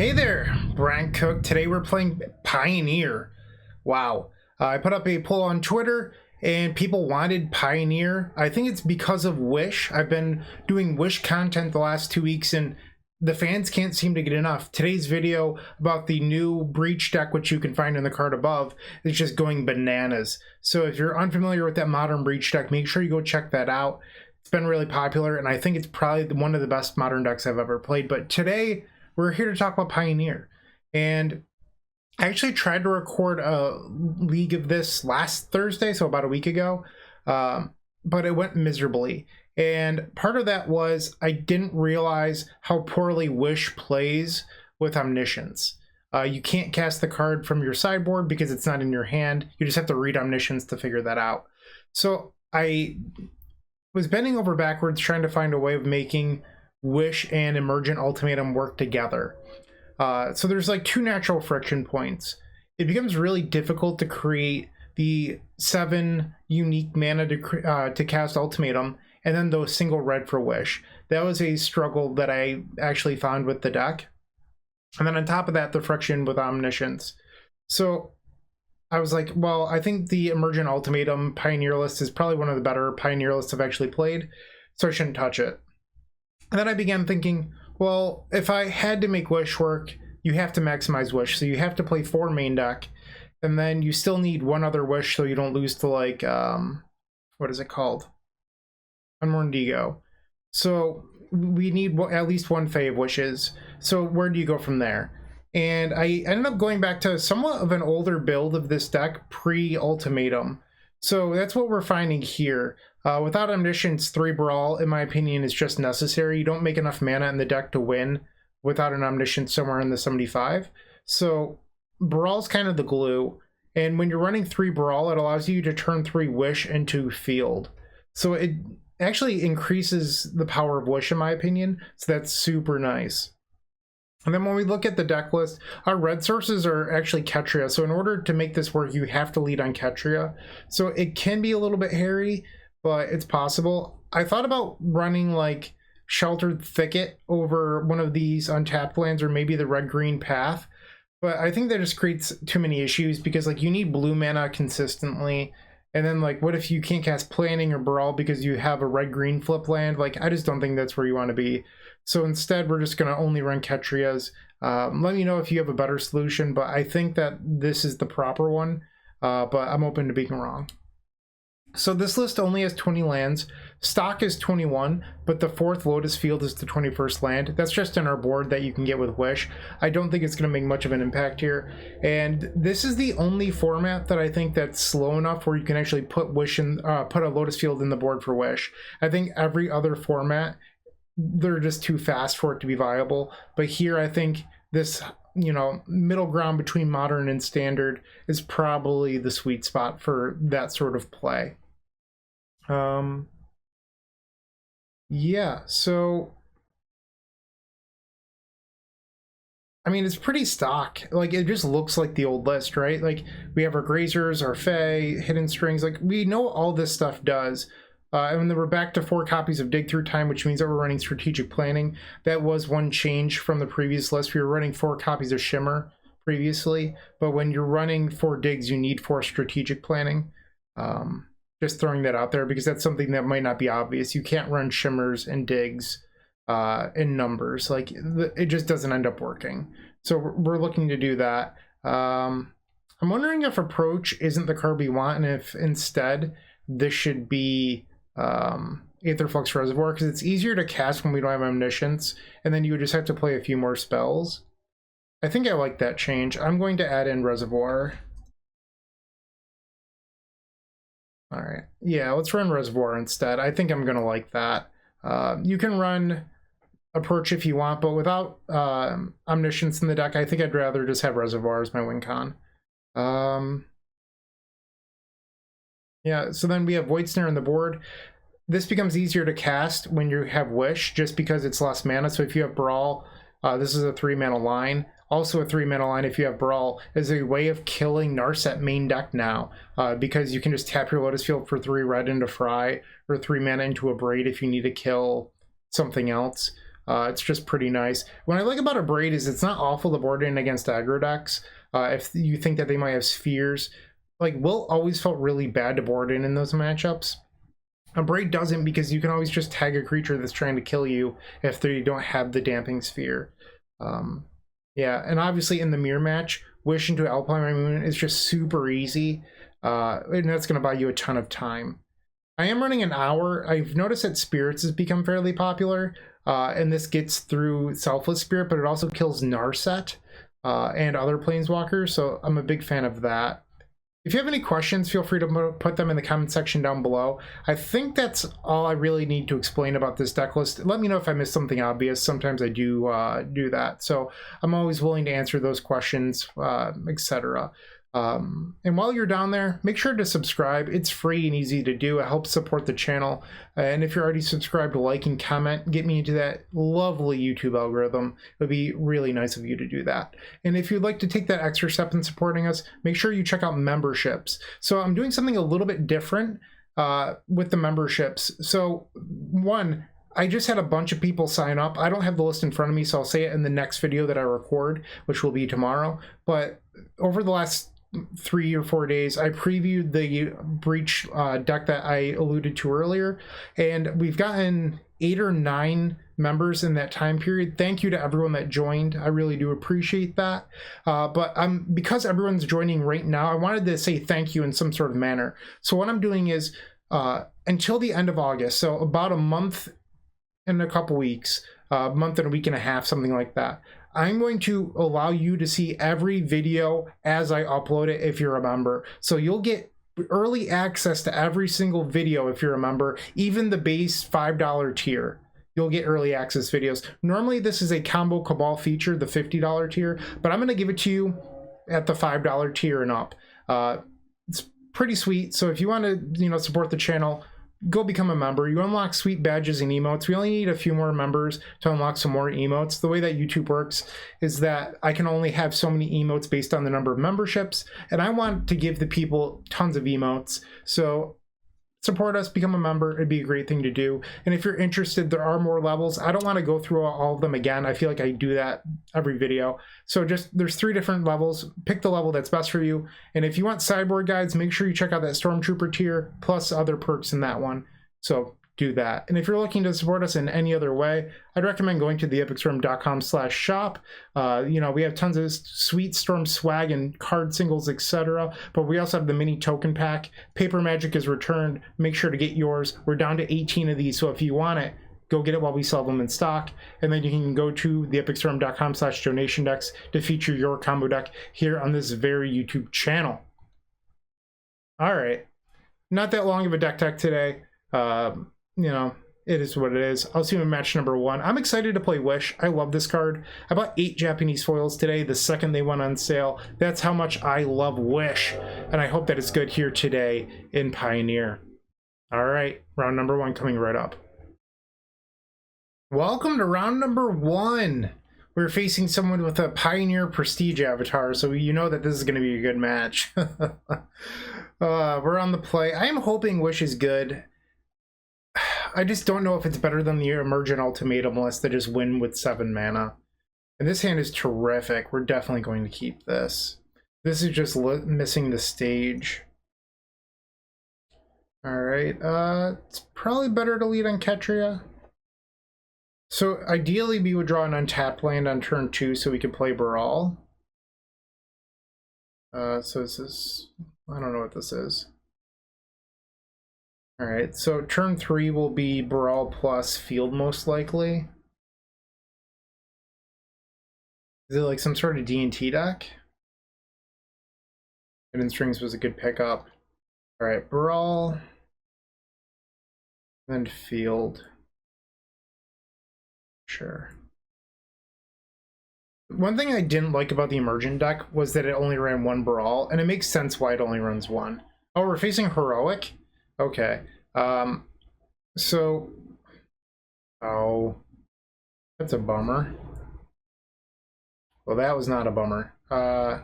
Hey there, Bryant Cook. Today we're playing Pioneer. Wow. I put up a poll on Twitter and people wanted Pioneer. I think it's because of Wish. I've been doing Wish content the last 2 weeks and the fans can't seem to get enough. Today's video about the new Breach deck, which you can find in the card above, is just going bananas. So if you're unfamiliar with that modern Breach deck, make sure you go check that out. It's been really popular and I think it's probably one of the best modern decks I've ever played. But today, we're here to talk about Pioneer, and I actually tried to record a league of this last Thursday, so about a week ago, but it went miserably. And part of that was I didn't realize how poorly Wish plays with Omniscience. You can't cast the card from your sideboard because it's not in your hand. You just have to read Omniscience to figure that out. So I was bending over backwards trying to find a way of making Wish and Emergent Ultimatum work together. So there's like two natural friction points. It becomes really difficult to create the 7 unique mana to cast Ultimatum, and then the single red for Wish. That was a struggle that I actually found with the deck. And then on top of that, the friction with Omniscience. So I was like, well, I think the Emergent Ultimatum Pioneer list is probably one of the better Pioneer lists I've actually played, so I shouldn't touch it. And then I began thinking, well, if I had to make Wish work, you have to maximize Wish. So you have to play 4 main deck, and then you still need 1 other Wish so you don't lose to, like, what is it called? Unmorndigo. So we need at least 1 Fave Wishes. So where do you go from there? And I ended up going back to somewhat of an older build of this deck, pre-Ultimatum. So that's what we're finding here. Without Omniscience, 3 Baral, in my opinion, is just necessary. You don't make enough mana in the deck to win without an Omniscience somewhere in the 75. So Baral's kind of the glue. And when you're running 3 Baral, it allows you to turn 3 Wish into Field. So it actually increases the power of Wish, in my opinion. So that's super nice. And then when we look at the deck list, our red sources are actually Ketria. So in order to make this work, you have to lead on Ketria. So it can be a little bit hairy, but it's possible. I thought about running like Sheltered Thicket over one of these untapped lands, or maybe the red-green path. But I think that just creates too many issues because like you need blue mana consistently. And then like, what if you can't cast Planning or Baral because you have a red-green flip land? Like, I just don't think that's where you want to be. So instead, we're just going to only run Ketrias. Let me know if you have a better solution, but I think that this is the proper one. But I'm open to being wrong. So this list only has 20 lands. Stock is 21, but the 4th Lotus Field is the 21st land. That's just in our board that you can get with Wish. I don't think it's going to make much of an impact here. And this is the only format that I think that's slow enough where you can actually put Wish in, put a Lotus Field in the board for Wish. I think every other format, they're just too fast for it to be viable. But here, I think this, you know, middle ground between modern and standard is probably the sweet spot for that sort of play. Yeah, so I mean, it's pretty stock. Like, it just looks like the old list, right? Like, we have our Grazers, our Fae, Hidden Strings. Like, we know what all this stuff does. And then we're back to 4 copies of Dig Through Time, which means that we're running Strategic Planning. That was one change from the previous list. We were running 4 copies of Shimmer previously, but when you're running 4 digs, you need 4 Strategic Planning. Just throwing that out there because that's something that might not be obvious. You can't run Shimmers and Digs in numbers. Like, it just doesn't end up working. So we're looking to do that. I'm wondering if Approach isn't the card we want, and if instead this should be Aetherflux Reservoir, because it's easier to cast when we don't have Omniscience, and then you would just have to play a few more spells. I think I like that change. I'm going to add in Reservoir. All right, yeah, let's run Reservoir instead. I think I'm gonna like that. You can run Approach if you want, but without Omniscience in the deck, I think I'd rather just have Reservoir as my win con. Yeah, so then we have Void Snare on the board. This becomes easier to cast when you have Wish, just because it's less mana. So if you have Brawl, this is a 3 mana line. Also a 3 mana line if you have Brawl is a way of killing Narset main deck now, because you can just tap your Lotus Field for 3 red into Fry, or 3 mana into a Braid if you need to kill something else. It's just pretty nice. What I like about a Braid is it's not awful to board in against aggro decks. If you think that they might have spheres, like Will always felt really bad to board in those matchups. A Braid doesn't, because you can always just tag a creature that's trying to kill you if they don't have the damping sphere. Yeah, and obviously in the mirror match, Wish into Alpine Moon is just super easy, and that's going to buy you a ton of time. I am running an hour. I've noticed that Spirits has become fairly popular, and this gets through Selfless Spirit, but it also kills Narset and other Planeswalkers, so I'm a big fan of that. If you have any questions, feel free to put them in the comment section down below. I think that's all I really need to explain about this deck list. Let me know if I missed something obvious. Sometimes I do do that. So I'm always willing to answer those questions, etc. And while you're down there, make sure to subscribe. It's free and easy to do. It helps support the channel. And if you're already subscribed, like and comment, get me into that lovely YouTube algorithm. It would be really nice of you to do that. And if you'd like to take that extra step in supporting us, make sure you check out memberships. So I'm doing something a little bit different with the memberships. So one, I just had a bunch of people sign up. I don't have the list in front of me, so I'll say it in the next video that I record, which will be tomorrow. But over the last 3 or 4 days, I previewed the Breach deck that I alluded to earlier, and we've gotten 8 or 9 members in that time period. Thank you to everyone that joined. I really do appreciate that. But because everyone's joining right now, I wanted to say thank you in some sort of manner. So what I'm doing is until the end of August, so about a month and a couple weeks, a month and a week and a half, something like that, I'm going to allow you to see every video as I upload it if you're a member. So you'll get early access to every single video if you're a member, even the base $5 tier. You'll get early access videos. Normally this is a combo Cabal feature, the $50 tier, but I'm going to give it to you at the $5 tier and up. It's pretty sweet. So if you want to, support the channel, go become a member. You unlock sweet badges and emotes. We only need a few more members to unlock some more emotes. The way that YouTube works is that I can only have so many emotes based on the number of memberships, and I want to give the people tons of emotes. So support us, become a member. It'd be a great thing to do. And if you're interested, there are more levels. I don't want to go through all of them again. I feel like I do that every video. So there's 3 different levels. Pick the level that's best for you. And if you want sideboard guides, make sure you check out that Stormtrooper tier plus other perks in that one. So do that. And if you're looking to support us in any other way, I'd recommend going to theepicstorm.com/shop. We have tons of sweet Storm swag and card singles, etc. But we also have the mini token pack. Paper Magic is returned. Make sure to get yours. We're down to 18 of these, so if you want it, go get it while we sell them in stock. And then you can go to theepicstorm.com/donation decks to feature your combo deck here on this very YouTube channel. All right. Not that long of a deck tech today. It is what it is. I'll see you in match number 1. I'm excited to play Wish. I love this card. I bought 8 Japanese foils today the second they went on sale. That's how much I love Wish, and I hope that it's good here today in Pioneer. All right, round number 1 coming right up. Welcome to round number 1. We're facing someone with a Pioneer Prestige avatar, so you know that this is going to be a good match. We're on the play. I am hoping Wish is good. I just don't know if it's better than the Emergent Ultimatum list that just win with 7 mana. And this hand is terrific. We're definitely going to keep this. This is just missing the stage. Alright, it's probably better to lead on Ketria. So ideally we would draw an untapped land on turn 2 so we could play Baral. So this is... I don't know what this is. Alright, so turn 3 will be Baral plus Field most likely. Is it like some sort of D&T deck? Hidden Strings was a good pickup. Alright, Baral. Then Field. Sure. One thing I didn't like about the Emergent deck was that it only ran 1 Baral, and it makes sense why it only runs 1. Oh, we're facing Heroic? Okay. Oh, that's a bummer. Well, that was not a bummer.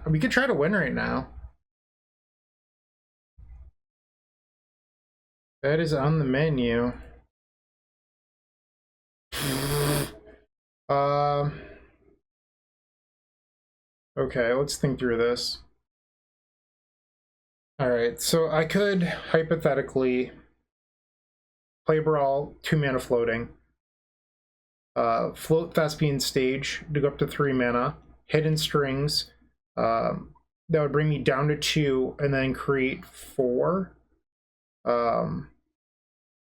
We could try to win right now. That is on the menu. Uh, okay, let's think through this. Alright, so I could hypothetically play Baral, 2 mana floating, float Thespian Stage to go up to 3 mana, Hidden Strings, that would bring me down to 2, and then create 4.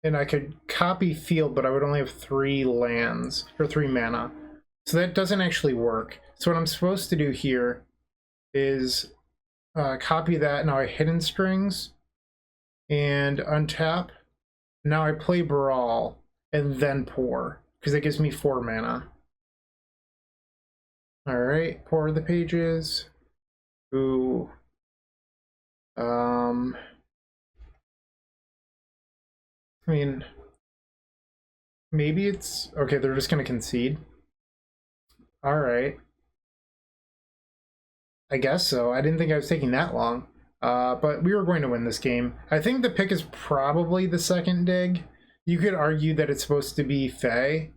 And I could copy Field, but I would only have 3 lands, or 3 mana. So that doesn't actually work. So what I'm supposed to do here is copy that. Now I Hidden Strings and untap. Now I play Baral and then pour, because it gives me 4 mana. Alright, pour the pages. Ooh. I mean, maybe it's... Okay, they're just going to concede. Alright. I guess so. I didn't think I was taking that long. But we were going to win this game. I think the pick is probably the second dig. You could argue that it's supposed to be Fae.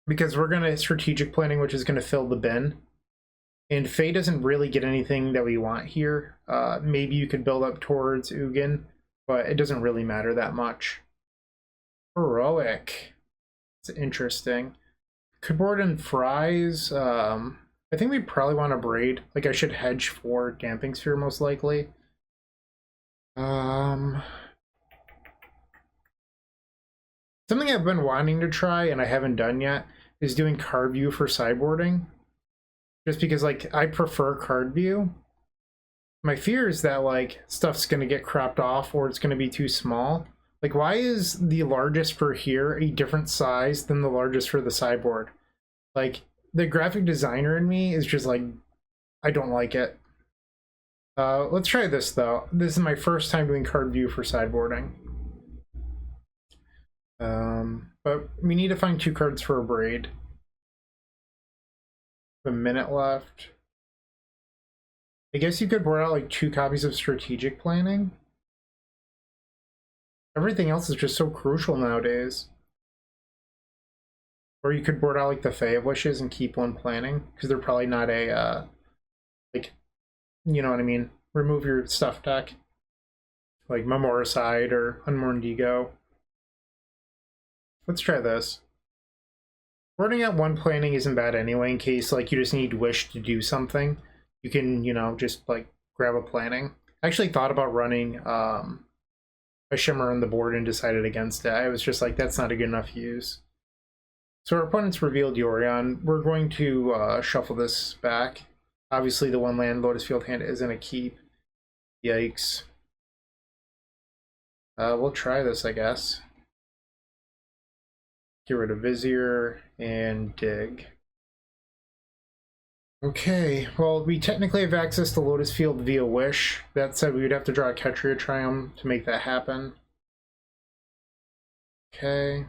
Because we're going to strategic planning, which is going to fill the bin. And Fae doesn't really get anything that we want here. Maybe you could build up towards Ugin, but it doesn't really matter that much. Heroic. It's interesting. Could board in Fries. I think we probably want to braid. Like, I should hedge for Damping Sphere most likely. Something I've been wanting to try and I haven't done yet is doing card view for sideboarding. Just because, like, I prefer card view. My fear is that, like, stuff's going to get cropped off or it's going to be too small. Like, why is the largest for here a different size than the largest for the sideboard? Like, the graphic designer in me is just like, I don't like it. Let's try this, though. This is my first time doing card view for sideboarding. But we need to find 2 cards for a braid. A minute left. I guess you could board out like 2 copies of strategic planning. Everything else is just so crucial nowadays. Or you could board out like the Fae of Wishes and keep 1 planning, because they're probably not a, like, you know what I mean? Remove your stuff deck. Like Memoricide or Unmourned Ego. Let's try this. Boarding out 1 planning isn't bad anyway, in case like you just need Wish to do something. You can, you know, just like grab a planning. I actually thought about running a Shimmer on the board and decided against it. I was just like, that's not a good enough use. So our opponent's revealed Yorion. We're going to shuffle this back. Obviously the 1 land Lotus Field hand isn't a keep. Yikes. We'll try this, I guess. Get rid of Vizier and dig. Okay, well, we technically have access to Lotus Field via Wish. That said, we would have to draw a Ketria Triumph to make that happen. Okay.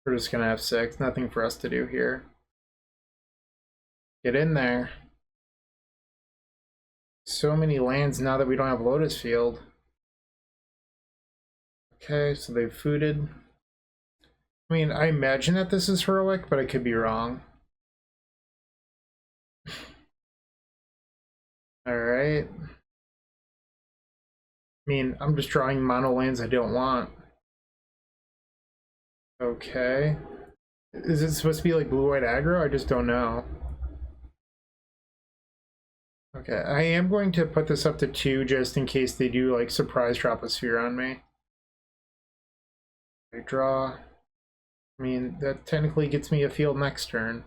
We're just gonna have 6. Nothing for us to do here. Get in there. So many lands now that we don't have Lotus Field. Okay, so they've fooded. I mean, I imagine that this is heroic, but I could be wrong. Alright. I mean, I'm just drawing mono lands I don't want. Okay. Is it supposed to be like blue-white aggro? I just don't know. Okay, I am going to put this up to 2 just in case they do like surprise drop a sphere on me. I draw. I mean, that technically gets me a field next turn.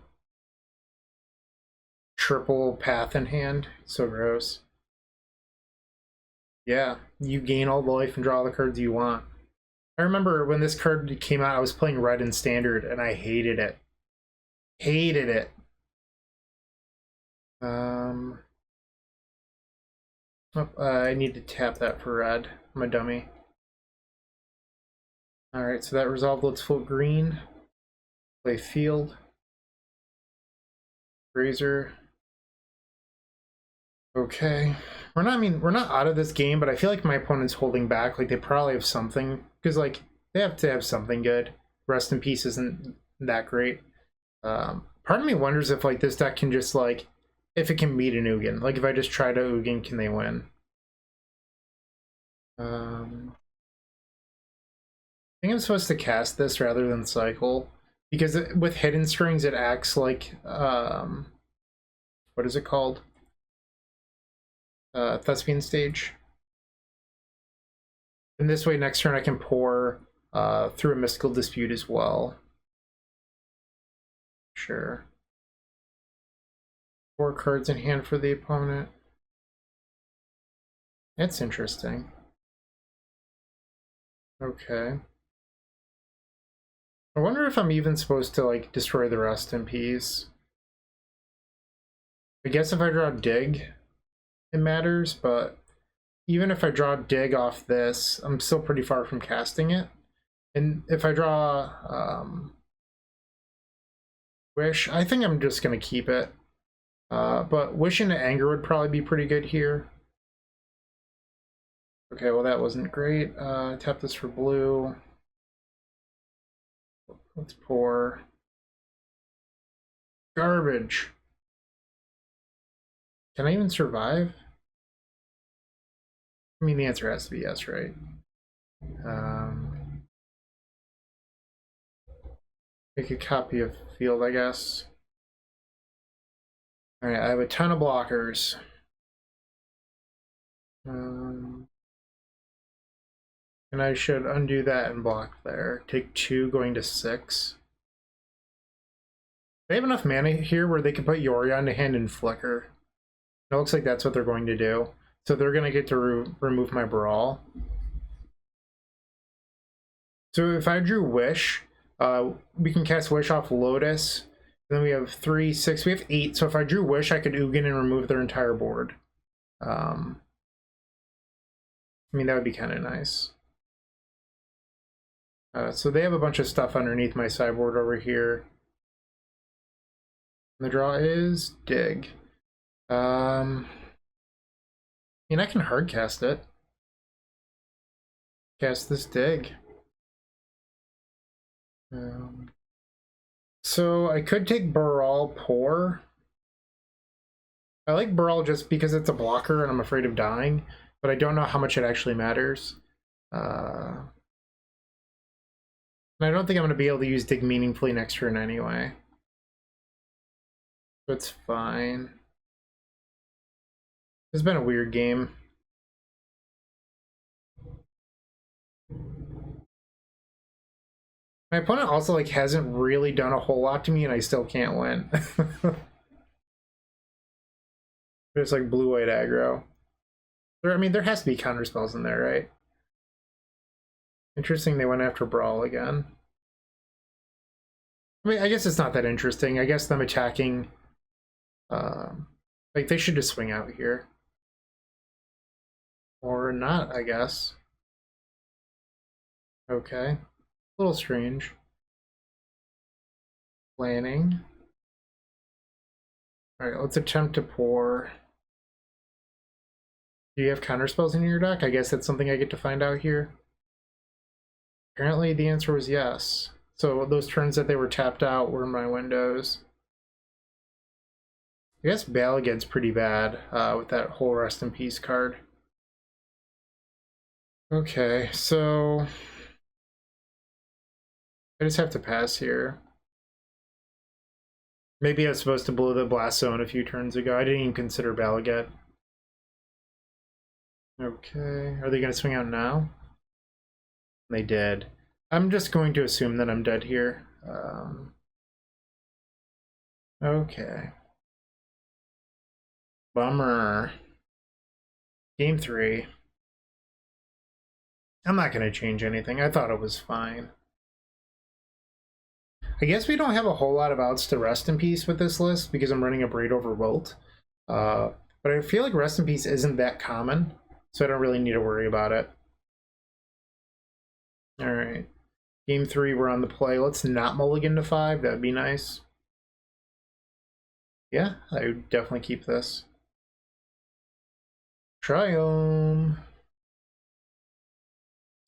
Triple path in hand. So gross. Yeah, you gain all the life and draw all the cards you want. I remember when this card came out, I was playing red in standard and I hated it. Hated it. I need to tap that for red. I'm a dummy. Alright, so that resolved. Let's float green. Play field. Razor. Okay. We're not out of this game, but I feel like my opponent's holding back. Like, they probably have something. Because, like, they have to have something good. Rest in Peace isn't that great. Part of me wonders if like this deck can just like, if it can beat an Ugin. Like if I just try to Ugin, can they win? I think I'm supposed to cast this rather than cycle, because with Hidden Strings it acts like what is it called? Thespian Stage. And this way next turn I can pour through a Mystical Dispute as well. Sure. 4 cards in hand for the opponent. That's interesting. Okay. I wonder if I'm even supposed to like destroy the Rest in Peace. I guess if I draw Dig, it matters, but even if I draw Dig off this, I'm still pretty far from casting it. And if I draw Wish, I think I'm just going to keep it. But Wish into Anger would probably be pretty good here. Okay, well that wasn't great. Tap this for blue. Let's pour. Garbage. Can I even survive? I mean, the answer has to be yes, right? Make a copy of field, I guess. Alright, I have a ton of blockers. And I should undo that and block there. Take 2, going to 6. They have enough mana here where they can put Yorion to hand and Flicker. It looks like that's what they're going to do. So they're going to get to remove my Baral. So if I drew Wish, we can cast Wish off Lotus. Then we have 3, 6, we have 8. So if I drew Wish, I could Ugin and remove their entire board. I mean, that would be kind of nice. So they have a bunch of stuff underneath my sideboard over here. And the draw is Dig. I mean, I can hard cast it. Cast this Dig. So I could take Baral Pour. I like Baral just because it's a blocker and I'm afraid of dying, but I don't know how much it actually matters. And I don't think I'm going to be able to use Dig meaningfully next turn anyway. So it's fine. It's been a weird game. My opponent also like hasn't really done a whole lot to me and I still can't win. There's like blue-white aggro. I mean, there has to be counter spells in there, right? Interesting they went after Brawl again. I mean, I guess it's not that interesting. I guess them attacking... like, they should just swing out here. Or not, I guess. Okay. A little strange. Planning. Alright, let's attempt to pour. Do you have counterspells in your deck? I guess that's something I get to find out here. Apparently the answer was yes. So those turns that they were tapped out were my windows. I guess Balaged's pretty bad with that whole Rest in Peace card. Okay, so I just have to pass here. Maybe I was supposed to blow the Blast Zone a few turns ago. I didn't even consider Balaged. Okay, are they going to swing out now? They did. I'm just going to assume that I'm dead here. Okay. Bummer. Game 3. I'm not going to change anything. I thought it was fine. I guess we don't have a whole lot of outs to Rest in Peace with this list because I'm running a Braid over Wilt. But I feel like Rest in Peace isn't that common, so I don't really need to worry about it. Alright. Game 3, we're on the play. Let's not mulligan to 5. That'd be nice. Yeah, I would definitely keep this. Triome.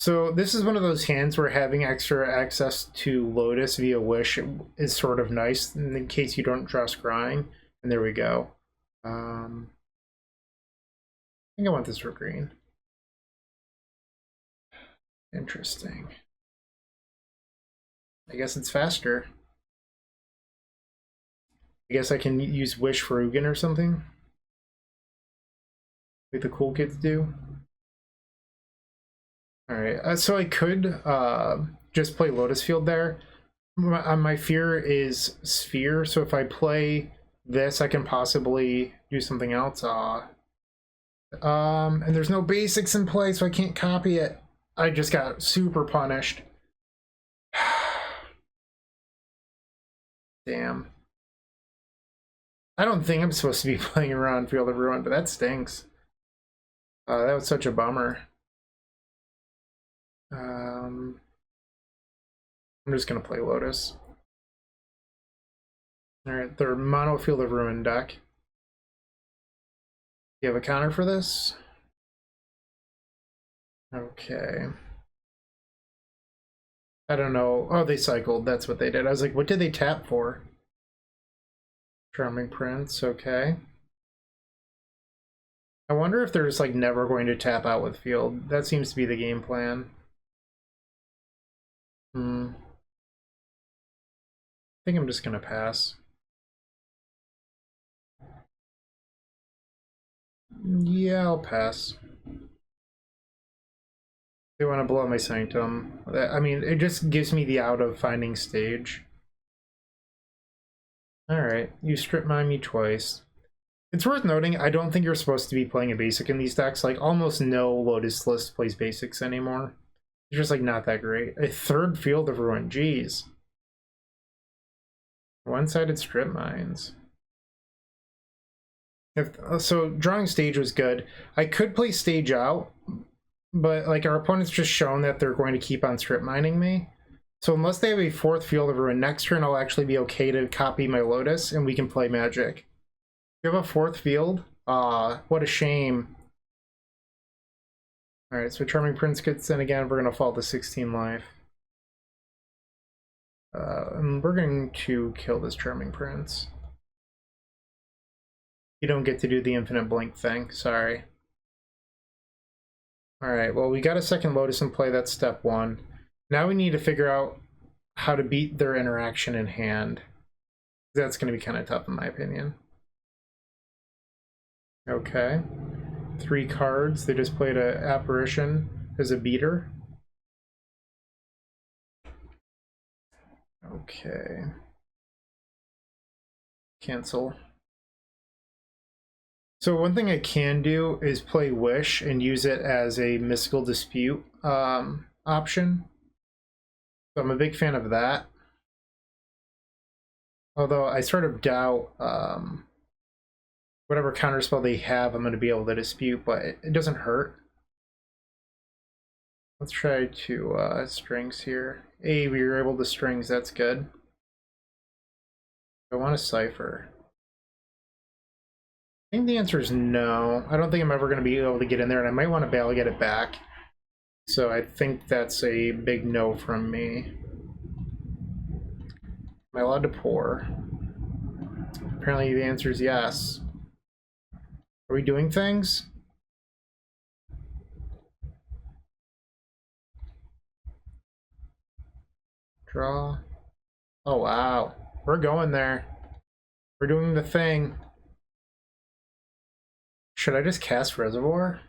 So this is one of those hands where having extra access to Lotus via Wish is sort of nice in case you don't draw Scrying. And there we go. I think I want this for green. Interesting. I guess it's faster. I guess I can use Wish for Ugin or something. Like the cool kids do. Alright, so I could just play Lotus Field there. My fear is Sphere, so if I play this, I can possibly do something else. And there's no basics in play, so I can't copy it. I just got super punished. Damn. I don't think I'm supposed to be playing around Field of Ruin, but that stinks. That was such a bummer. I'm just gonna play Lotus. Alright, their mono Field of Ruin deck. You have a counter for this? Okay. I don't know. Oh, they cycled. That's what they did. I was like, what did they tap for? Charming Prince, okay. I wonder if they're just like never going to tap out with field. That seems to be the game plan. I think I'm just gonna pass. Yeah, I'll pass. They want to blow up my Sanctum. I mean, it just gives me the out of finding stage. Alright, you strip mine me twice. It's worth noting, I don't think you're supposed to be playing a basic in these decks. Like, almost no Lotus list plays basics anymore. It's just, like, not that great. A third Field of Ruin, jeez. One-sided strip mines. So, drawing stage was good. I could play stage out, but, like, our opponent's just shown that they're going to keep on strip mining me. So unless they have a fourth Field of Ruin, next turn I'll actually be okay to copy my Lotus, and we can play Magic. You have a fourth field? What a shame. Alright, so Charming Prince gets in again. We're going to fall to 16 life. And we're going to kill this Charming Prince. You don't get to do the infinite blink thing. Sorry. Alright, well, we got a second Lotus in play. That's step one. Now we need to figure out how to beat their interaction in hand. That's going to be kind of tough in my opinion. Okay. 3 cards. They just played an Apparition as a beater. Okay. Cancel. So one thing I can do is play Wish and use it as a Mystical Dispute option. So I'm a big fan of that. Although I sort of doubt whatever counterspell they have I'm going to be able to dispute, but it doesn't hurt. Let's try to strings here. Hey, we were able to strings, that's good. I want a cipher. I think the answer is no. I don't think I'm ever going to be able to get in there, and I might want to bail get it back. So I think that's a big no from me. Am I allowed to pour? Apparently the answer is yes. Are we doing things? Draw. Oh wow, we're going there. We're doing the thing. Should I just cast Reservoir?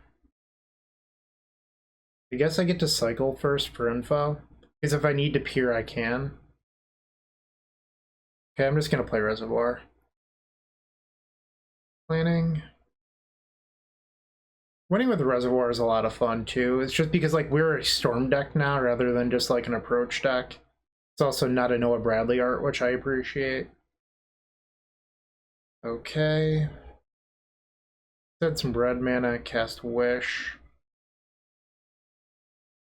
I guess I get to cycle first for info. Because if I need to peer, I can. Okay, I'm just gonna play Reservoir. Planning. Winning with the Reservoir is a lot of fun too. It's just because like we're a Storm deck now rather than just like an approach deck. It's also not a Noah Bradley art, which I appreciate. Okay. Let's add some red mana, cast Wish.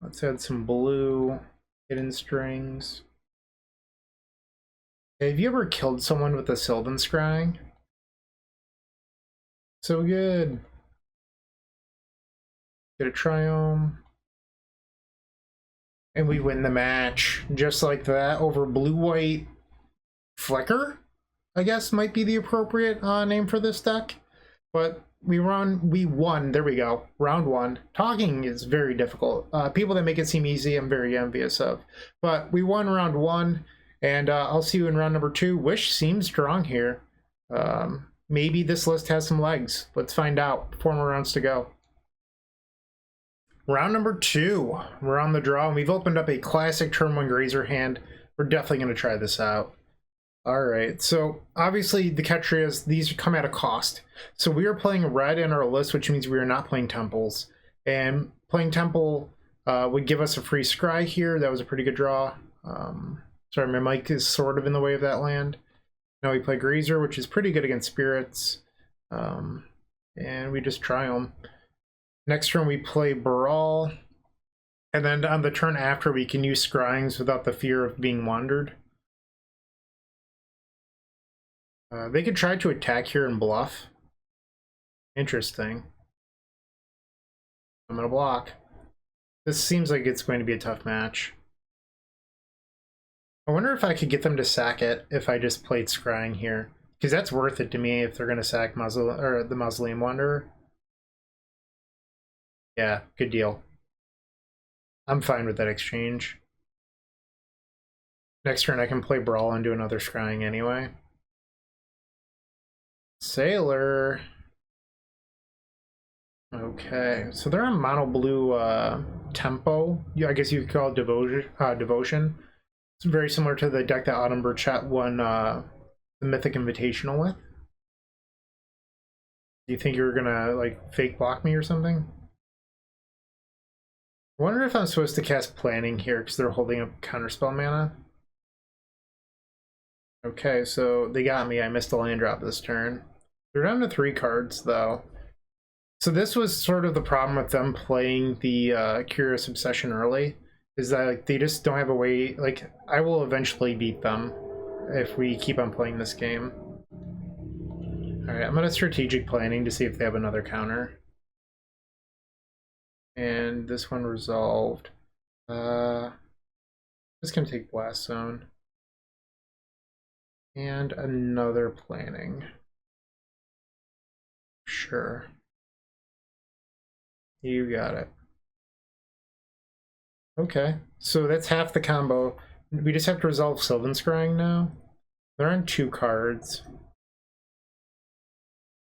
Let's add some blue, hidden strings. Have you ever killed someone with a Sylvan Scrying? So good. Get a Triome. And we win the match just like that over blue-white Flicker, I guess might be the appropriate name for this deck. But we won, there we go, round one. Talking is very difficult. People that make it seem easy, I'm very envious of. But we won round one, and I'll see you in round number two. Wish seems strong here. Maybe this list has some legs. Let's find out. 4 more rounds to go. Round number two, we're on the draw, and we've opened up a classic turn 1 Grazer hand. We're definitely going to try this out. All right, so obviously the catch is these come at a cost. So we are playing red in our list, which means we are not playing temples. And playing temple would give us a free scry here. That was a pretty good draw. Sorry, my mic is sort of in the way of that land. Now we play Grazer, which is pretty good against spirits. And we just try them. Next turn we play Baral. And then on the turn after we can use scryings without the fear of being wandered. They could try to attack here and bluff. Interesting. I'm going to block. This seems like it's going to be a tough match. I wonder if I could get them to sack it if I just played scrying here. Because that's worth it to me if they're going to sack the Mausoleum Wanderer. Yeah, good deal. I'm fine with that exchange. Next turn I can play Brawl and do another scrying anyway. Sailor. Okay, so they're on MonoBlue tempo. Yeah, I guess you could call it devotion. It's very similar to the deck that Autumn Chat won the Mythic Invitational with. Do you think you're gonna like fake block me or something? I wonder if I'm supposed to cast Planning here because they're holding up counterspell mana. Okay, so they got me. I missed a land drop this turn. They're down to 3 cards, though. So this was sort of the problem with them playing the Curious Obsession early, is that like, they just don't have a way... Like, I will eventually beat them if we keep on playing this game. Alright, I'm going to Strategic Planning to see if they have another counter. And this one resolved. Just going to take Blast Zone. And another Planning. Sure. You got it. Okay, so that's half the combo. We just have to resolve Sylvan Scrying now. They're on 2 cards.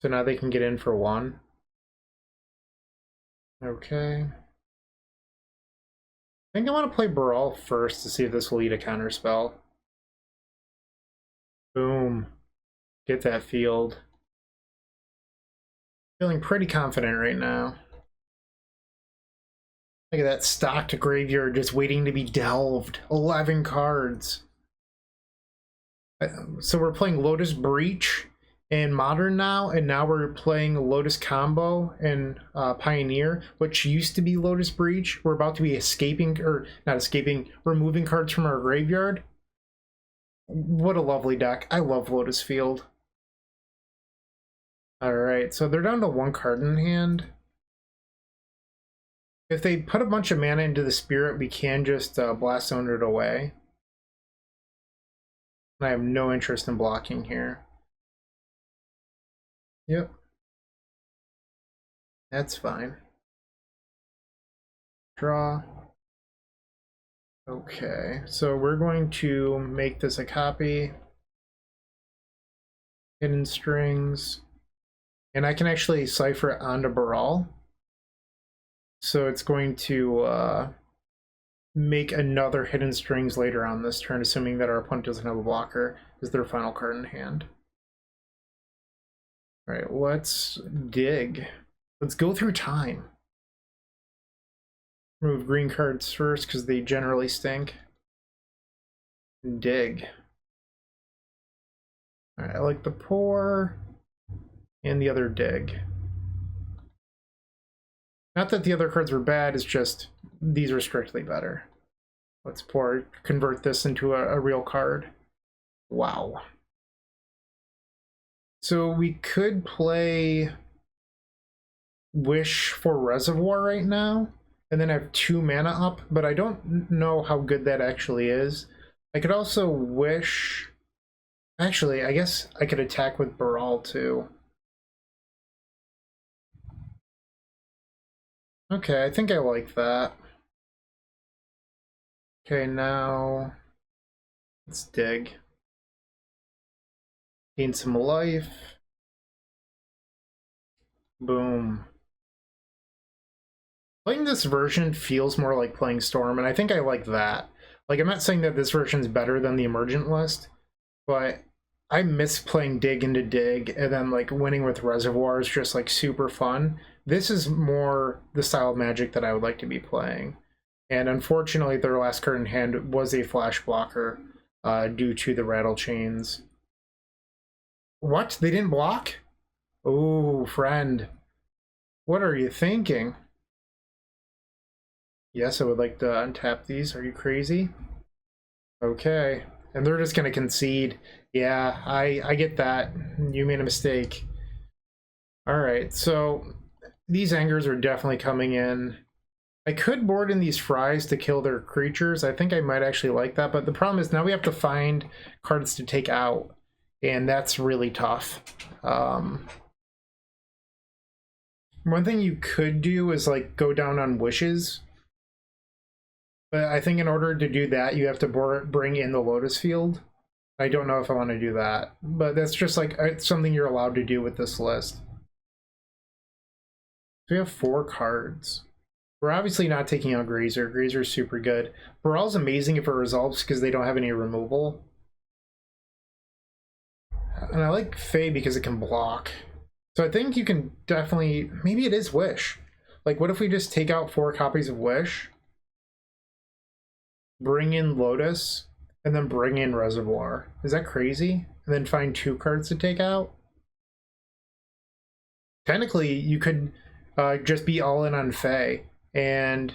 So now they can get in for 1. Okay. I think I want to play Baral first to see if this will lead a counterspell. Boom. Get that field. Feeling pretty confident right now. Look at that stocked graveyard just waiting to be delved. 11 cards. So we're playing Lotus Breach in Modern now, and now we're playing Lotus Combo and Pioneer, which used to be Lotus Breach. We're about to be escaping, or not escaping, removing cards from our graveyard. What a lovely deck. I love Lotus Field. Alright, so they're down to 1 card in hand. If they put a bunch of mana into the Spirit, we can just Blast Zone it away. I have no interest in blocking here. Yep. That's fine. Draw. Okay, so we're going to make this a copy. Hidden Strings. And I can actually cipher it onto Baral. So it's going to make another Hidden Strings later on this turn, assuming that our opponent doesn't have a blocker, is their final card in hand. Alright, let's dig. Let's go through time. Remove green cards first because they generally stink. Dig. Alright, I like the pour and the other dig. Not that the other cards were bad, it's just these are strictly better. Let's pour, convert this into a real card. Wow. So we could play Wish for Reservoir right now, and then I have 2 mana up, but I don't know how good that actually is. I could also wish... Actually, I guess I could attack with Baral too. Okay, I think I like that. Okay, now let's dig. Gain some life. Boom. Playing this version feels more like playing Storm, and I think I like that. Like, I'm not saying that this version's better than the Emergent list, but I miss playing Dig into Dig, and then like winning with Reservoir is just like super fun. This is more the style of Magic that I would like to be playing. And unfortunately, their last card in hand was a flash blocker due to the Rattle Chains. What? They didn't block? Oh, friend. What are you thinking? Yes, I would like to untap these. Are you crazy? Okay. And they're just going to concede. Yeah, I get that. You made a mistake. Alright, so these Angers are definitely coming in. I could board in these Fries to kill their creatures. I think I might actually like that, but the problem is now we have to find cards to take out, and that's really tough. One thing you could do is like go down on wishes, but I think in order to do that you have to bring in the Lotus Field. I don't know if I want to do that, but that's just like something you're allowed to do with this list. So we have 4 cards. We're obviously not taking out Grazer. Grazer's super good. Baral's amazing if it resolves because they don't have any removal. And I like Fae because it can block. So I think you can definitely... Maybe it is Wish. Like, what if we just take out 4 copies of Wish? Bring in Lotus, and then bring in Reservoir. Is that crazy? And then find 2 cards to take out? Technically, you could just be all in on Fae and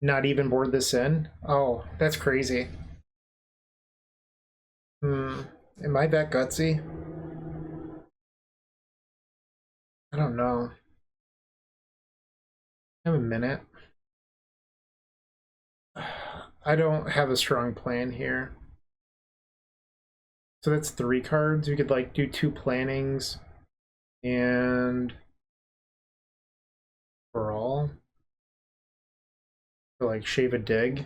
not even board this in. Oh, that's crazy. Am I that gutsy? I don't know. I have a minute. I don't have a strong plan here. So that's 3 cards. We could like do 2 plannings and Baral. Or like shave a dig.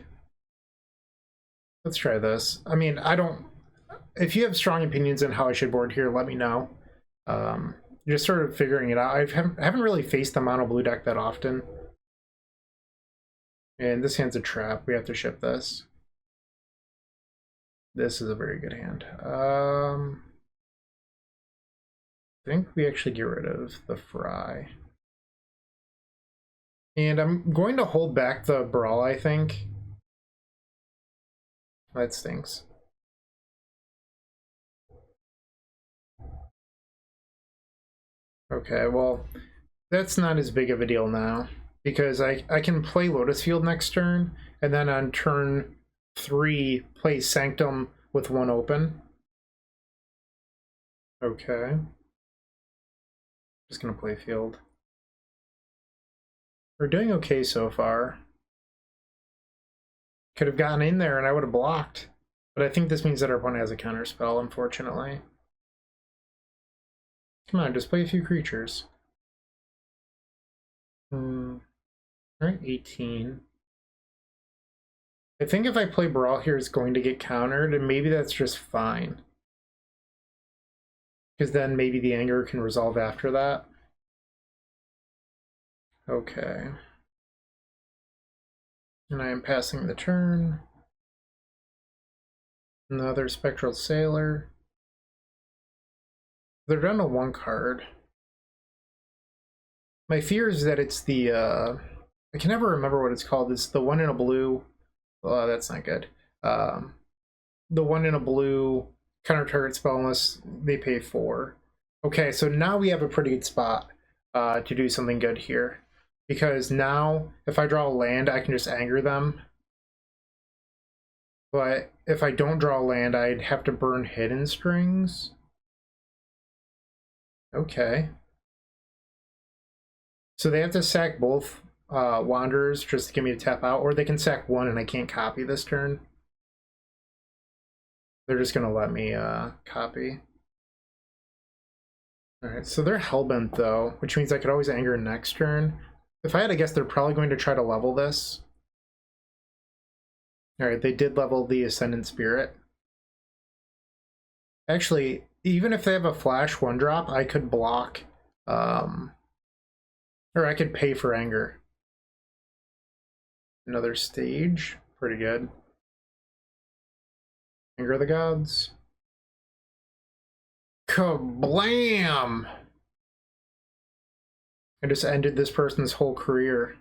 Let's try this. I mean, I don't... If you have strong opinions on how I should board here, let me know. Just sort of figuring it out. I haven't really faced the MonoBlue deck that often. And this hand's a trap. We have to ship this. This is a very good hand. I think we actually get rid of the Fry. And I'm going to hold back the Baral, I think. That stinks. Okay, well, that's not as big of a deal now, because I can play Lotus Field next turn, and then on turn 3, play Sanctum with 1 open. Okay. Just gonna play Field. We're doing okay so far. Could have gotten in there and I would have blocked. But I think this means that our opponent has a counter spell, unfortunately. Come on, just play a few creatures. Alright, 18. I think if I play Baral here, it's going to get countered, and maybe that's just fine. Because then maybe the anger can resolve after that. Okay. And I am passing the turn. Another Spectral Sailor. They're down to 1 card. My fear is that it's the, I can never remember what it's called. It's the 1 in a blue. Oh, that's not good. The 1 in a blue counter target spell unless they pay 4. Okay, so now we have a pretty good spot to do something good here. Because now, if I draw a land, I can just anger them. But if I don't draw a land, I'd have to burn Hidden Strings. Okay. So they have to sack both Wanderers just to get me to tap out, or they can sack one and I can't copy this turn. They're just gonna let me copy. Alright, so they're Hellbent though, which means I could always anger next turn. If I had to guess, they're probably going to try to level this. Alright, they did level the Ascendant Spirit. Actually, even if they have a flash 1-drop, I could block, or I could pay for anger. Another stage, pretty good. Anger of the Gods. Kablam! I just ended this person's whole career.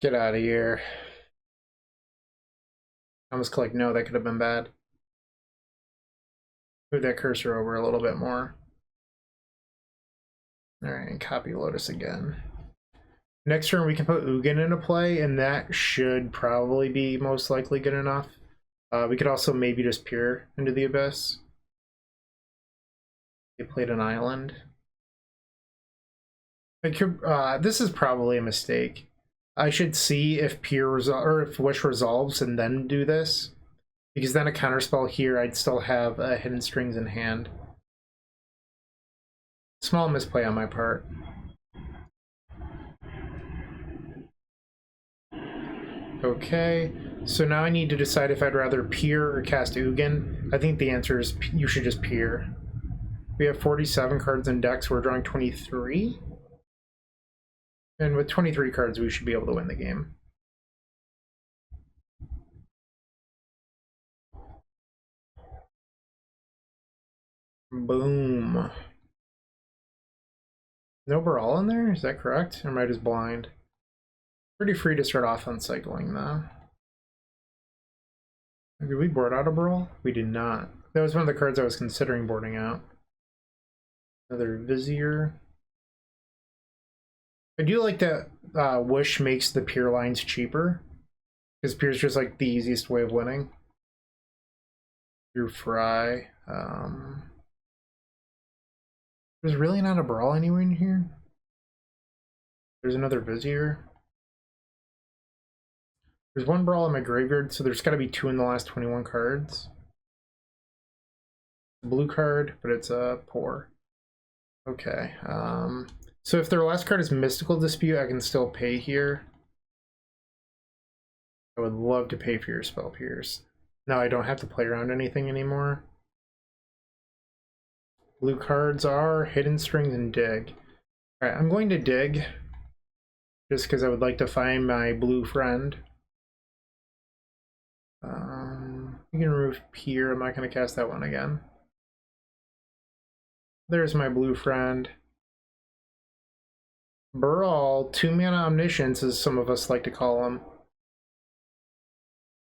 Get out of here. I almost clicked no, that could have been bad. Move that cursor over a little bit more. Alright, and copy Lotus again. Next turn we can put Ugin into play, and that should probably be most likely good enough. We could also maybe just peer into the Abyss. They played an island. I could, this is probably a mistake. I should see if peer or if Wish resolves and then do this, because then a counterspell here I'd still have Hidden Strings in hand. Small misplay on my part. Okay, so now I need to decide if I'd rather peer or cast Ugin. I think the answer is you should just peer. We have 47 cards in decks, we're drawing 23. And with 23 cards, we should be able to win the game. Boom. No Baral in there? Is that correct? Or am I just blind? Pretty free to start off on cycling, though. Did we board out a Baral? We did not. That was one of the cards I was considering boarding out. Another Vizier. I do like that Wish makes the peer lines cheaper, because peer's just like the easiest way of winning. Through Fry. There's really not a Baral anywhere in here. There's another Vizier. There's one Baral in my graveyard, so there's got to be 2 in the last 21 cards. Blue card, but it's poor. Okay. So if their last card is Mystical Dispute, I can still pay here. I would love to pay for your Spell Pierce. Now I don't have to play around anything anymore. Blue cards are Hidden Strings and Dig. Alright, I'm going to Dig. Just because I would like to find my blue friend. You can remove Peer. I'm not going to cast that one again. There's my blue friend. Baral, 2-mana Omniscience, as some of us like to call him.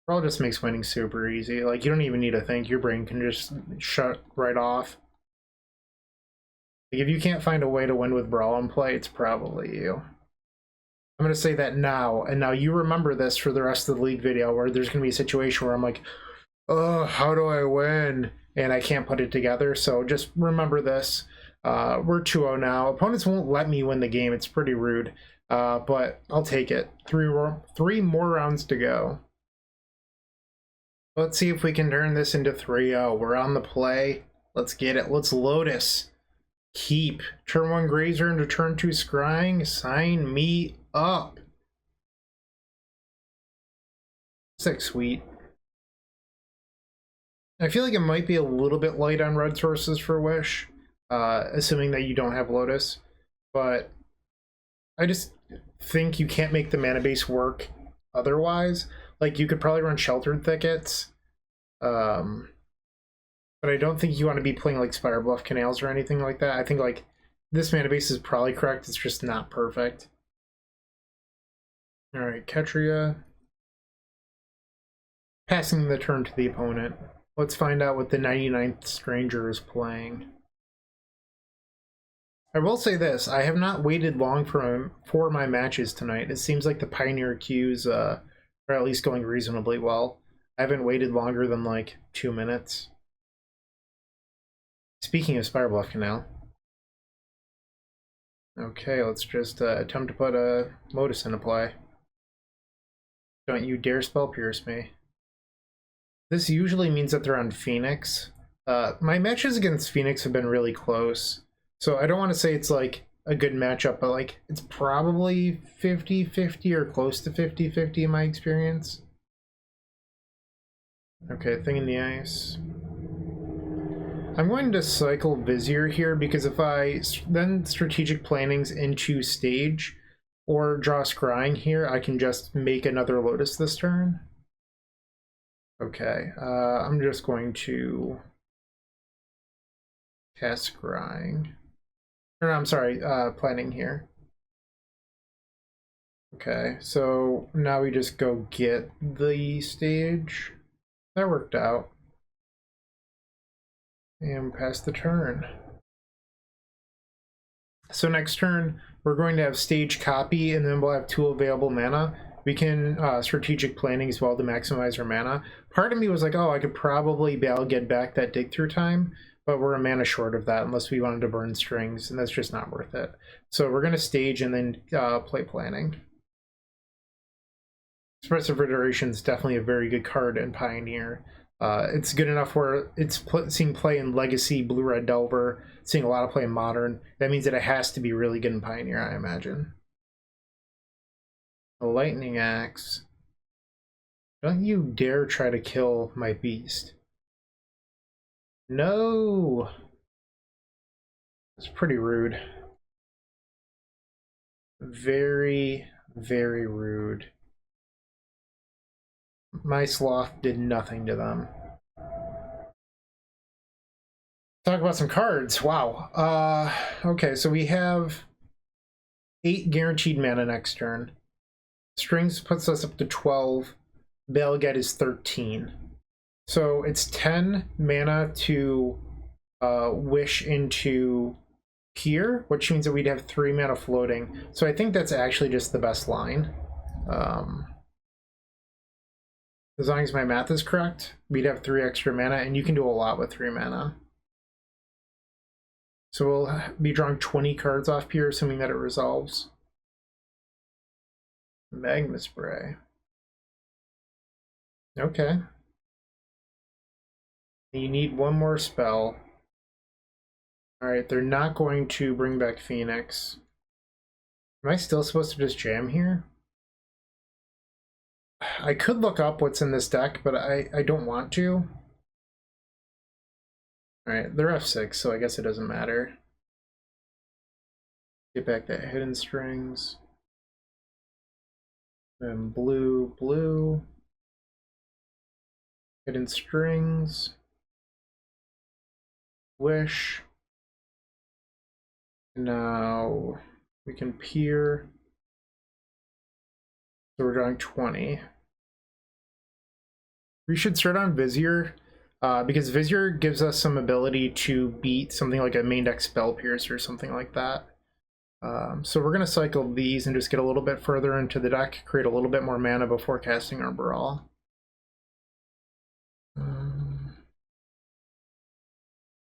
Baral just makes winning super easy. Like, you don't even need to think. Your brain can just shut right off. Like, if you can't find a way to win with Baral in play, it's probably you. I'm going to say that now, and now you remember this for the rest of the league video, where there's going to be a situation where I'm like, oh, how do I win? And I can't put it together, so just remember this. We're 2-0 now. Opponents won't let me win the game. It's pretty rude, but I'll take it. Three more rounds to go. Let's see if we can turn this into 3-0. We're on the play. Let's get it. Let's Lotus. Keep. Turn 1 Grazer into turn 2 Scrying. Sign me up. 6 sweet. I feel like it might be a little bit light on red sources for Wish, assuming that you don't have Lotus, but I just think you can't make the mana base work otherwise. Like, you could probably run Sheltered Thickets, but I don't think you want to be playing like Spire Bluff Canals or anything like that. I think like this mana base is probably correct, it's just not perfect. Alright, Ketria. Passing the turn to the opponent. Let's find out what the 99th Stranger is playing. I will say this, I have not waited long for my matches tonight. It seems like the Pioneer queues are at least going reasonably well. I haven't waited longer than like 2 minutes. Speaking of Spire Bluff Canal. Okay, let's just attempt to put a Lotus into play. Don't you dare spell pierce me. This usually means that they're on Phoenix. My matches against Phoenix have been really close. So I don't want to say it's like a good matchup, but like it's probably 50-50 or close to 50-50 in my experience. Okay, thing in the ice. I'm going to cycle Vizier here because if I then strategic plannings into stage or draw scrying here, I can just make another Lotus this turn. Okay, I'm just going to cast scrying. Or I'm sorry, planning here. Okay, so now we just go get the stage. That worked out. And pass the turn. So next turn, we're going to have stage copy, and then we'll have 2 available mana. We can strategic planning as well to maximize our mana. Part of me was like, oh, I could probably get back that dig through time, but we're a mana short of that unless we wanted to burn strings, and that's just not worth it. So we're going to stage and then play planning. Expressive Iteration is definitely a very good card in Pioneer. It's good enough where it's seeing play in Legacy, Blue-Red Delver, seeing a lot of play in Modern. That means that it has to be really good in Pioneer, I imagine. A Lightning Axe. Don't you dare try to kill my beast. No! It's pretty rude. Very, very rude. My sloth did nothing to them. Talk about some cards. Wow. Okay, so we have 8 guaranteed mana next turn. Strings puts us up to 12. Balget is 13. So it's 10 mana to wish into here, which means that we'd have 3 mana floating. So I think that's actually just the best line. As long as my math is correct, we'd have 3 extra mana, and you can do a lot with 3 mana. So we'll be drawing 20 cards off here, assuming that it resolves. Magma Spray. Okay. You need 1 more spell. Alright, they're not going to bring back Phoenix. Am I still supposed to just jam here? I could look up what's in this deck, but I don't want to. Alright, they're F6, so I guess it doesn't matter. Get back that Hidden Strings. Then blue, blue. Hidden Strings. Wish. Now we can peer. So we're drawing 20. We should start on Vizier, because Vizier gives us some ability to beat something like a main deck Spell Pierce or something like that. So we're going to cycle these and just get a little bit further into the deck, create a little bit more mana before casting our Baral.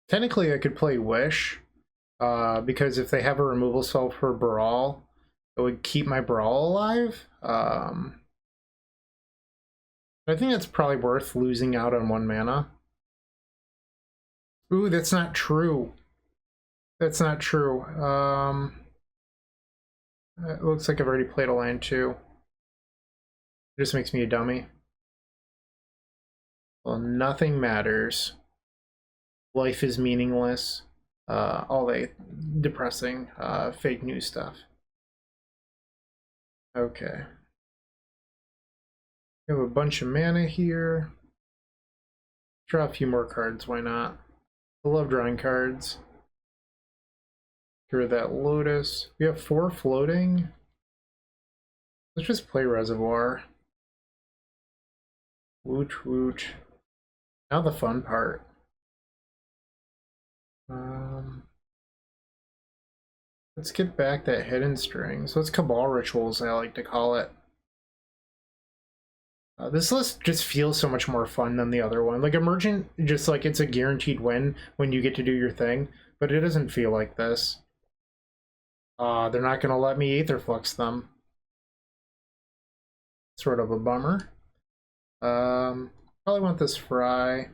Technically I could play Wish, because if they have a removal spell for Baral, it would keep my Baral alive. I think that's probably worth losing out on 1 mana. Ooh, that's not true. That's not true. It looks like I've already played a land too. It just makes me a dummy. Well, nothing matters. Life is meaningless. All that depressing fake news stuff. Okay. We have a bunch of mana here. Draw a few more cards, why not? I love drawing cards. Through that Lotus. We have 4 floating. Let's just play Reservoir. Woot woot. Now the fun part. Let's get back that Hidden String. So it's Cabal Rituals, I like to call it. This list just feels so much more fun than the other one. Like Emergent, just like it's a guaranteed win when you get to do your thing, but it doesn't feel like this. They're not going to let me Aetherflux them. Sort of a bummer. Probably want this Fry.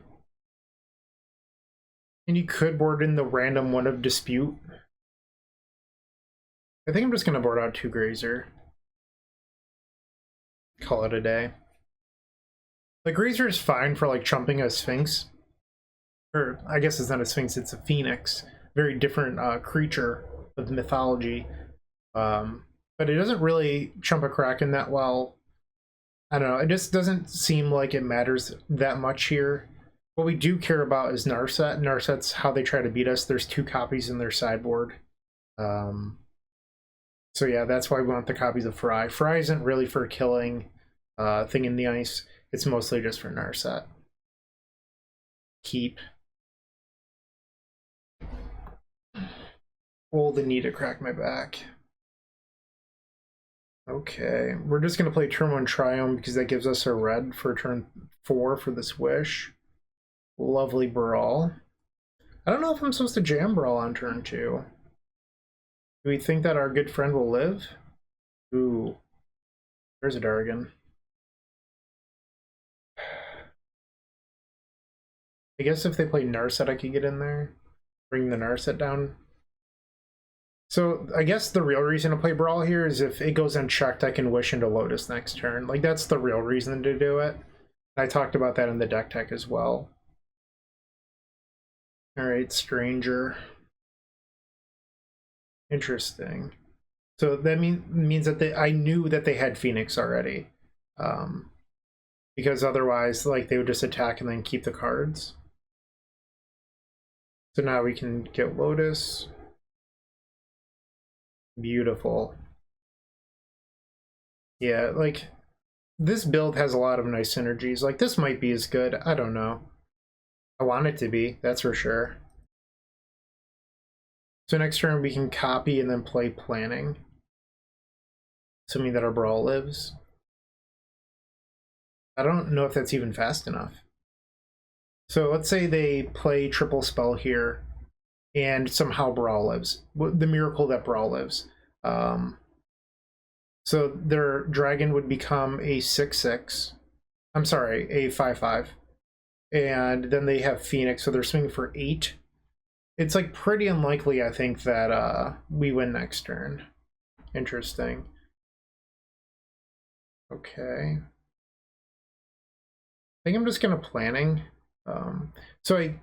And you could board in the random one of Dispute. I think I'm just going to board out 2 Grazer. Call it a day. The Grazer is fine for like chumping a Sphinx. Or I guess it's not a Sphinx, it's a Phoenix. Very different creature of mythology. But it doesn't really chump a Kraken that well. I don't know, it just doesn't seem like it matters that much here. What we do care about is Narset. Narset's how they try to beat us. There's 2 copies in their sideboard. So yeah, that's why we want the copies of Fry. Fry isn't really for killing Thing in the Ice. It's mostly just for Narset. Keep. Oh, the need to crack my back. Okay, we're just going to play turn 1 Triome because that gives us a red for turn 4 for this Wish. Lovely Baral. I don't know if I'm supposed to jam Baral on turn 2. Do we think that our good friend will live? Ooh, there's a Dargan. I guess if they play Narset, I could get in there. Bring the Narset down. So I guess the real reason to play Brawl here is if it goes unchecked, I can Wish into Lotus next turn. Like, that's the real reason to do it. I talked about that in the deck tech as well. Alright, Stranger. Interesting. So that means that I knew that they had Phoenix already. Because otherwise, like, they would just attack and then keep the cards. So now we can get Lotus. Beautiful. Yeah, like, this build has a lot of nice synergies. Like, this might be as good. I don't know. I want it to be, that's for sure. So next turn we can copy and then play Planning. Assuming that our Brawl lives. I don't know if that's even fast enough. So let's say they play triple spell here and somehow Brawl lives. The miracle that Brawl lives. So their dragon would become a 6/6. I'm sorry, a 5/5. And then they have Phoenix, so they're swinging for 8. It's like pretty unlikely, I think, that we win next turn. Interesting. Okay. I think I'm just gonna Planning. So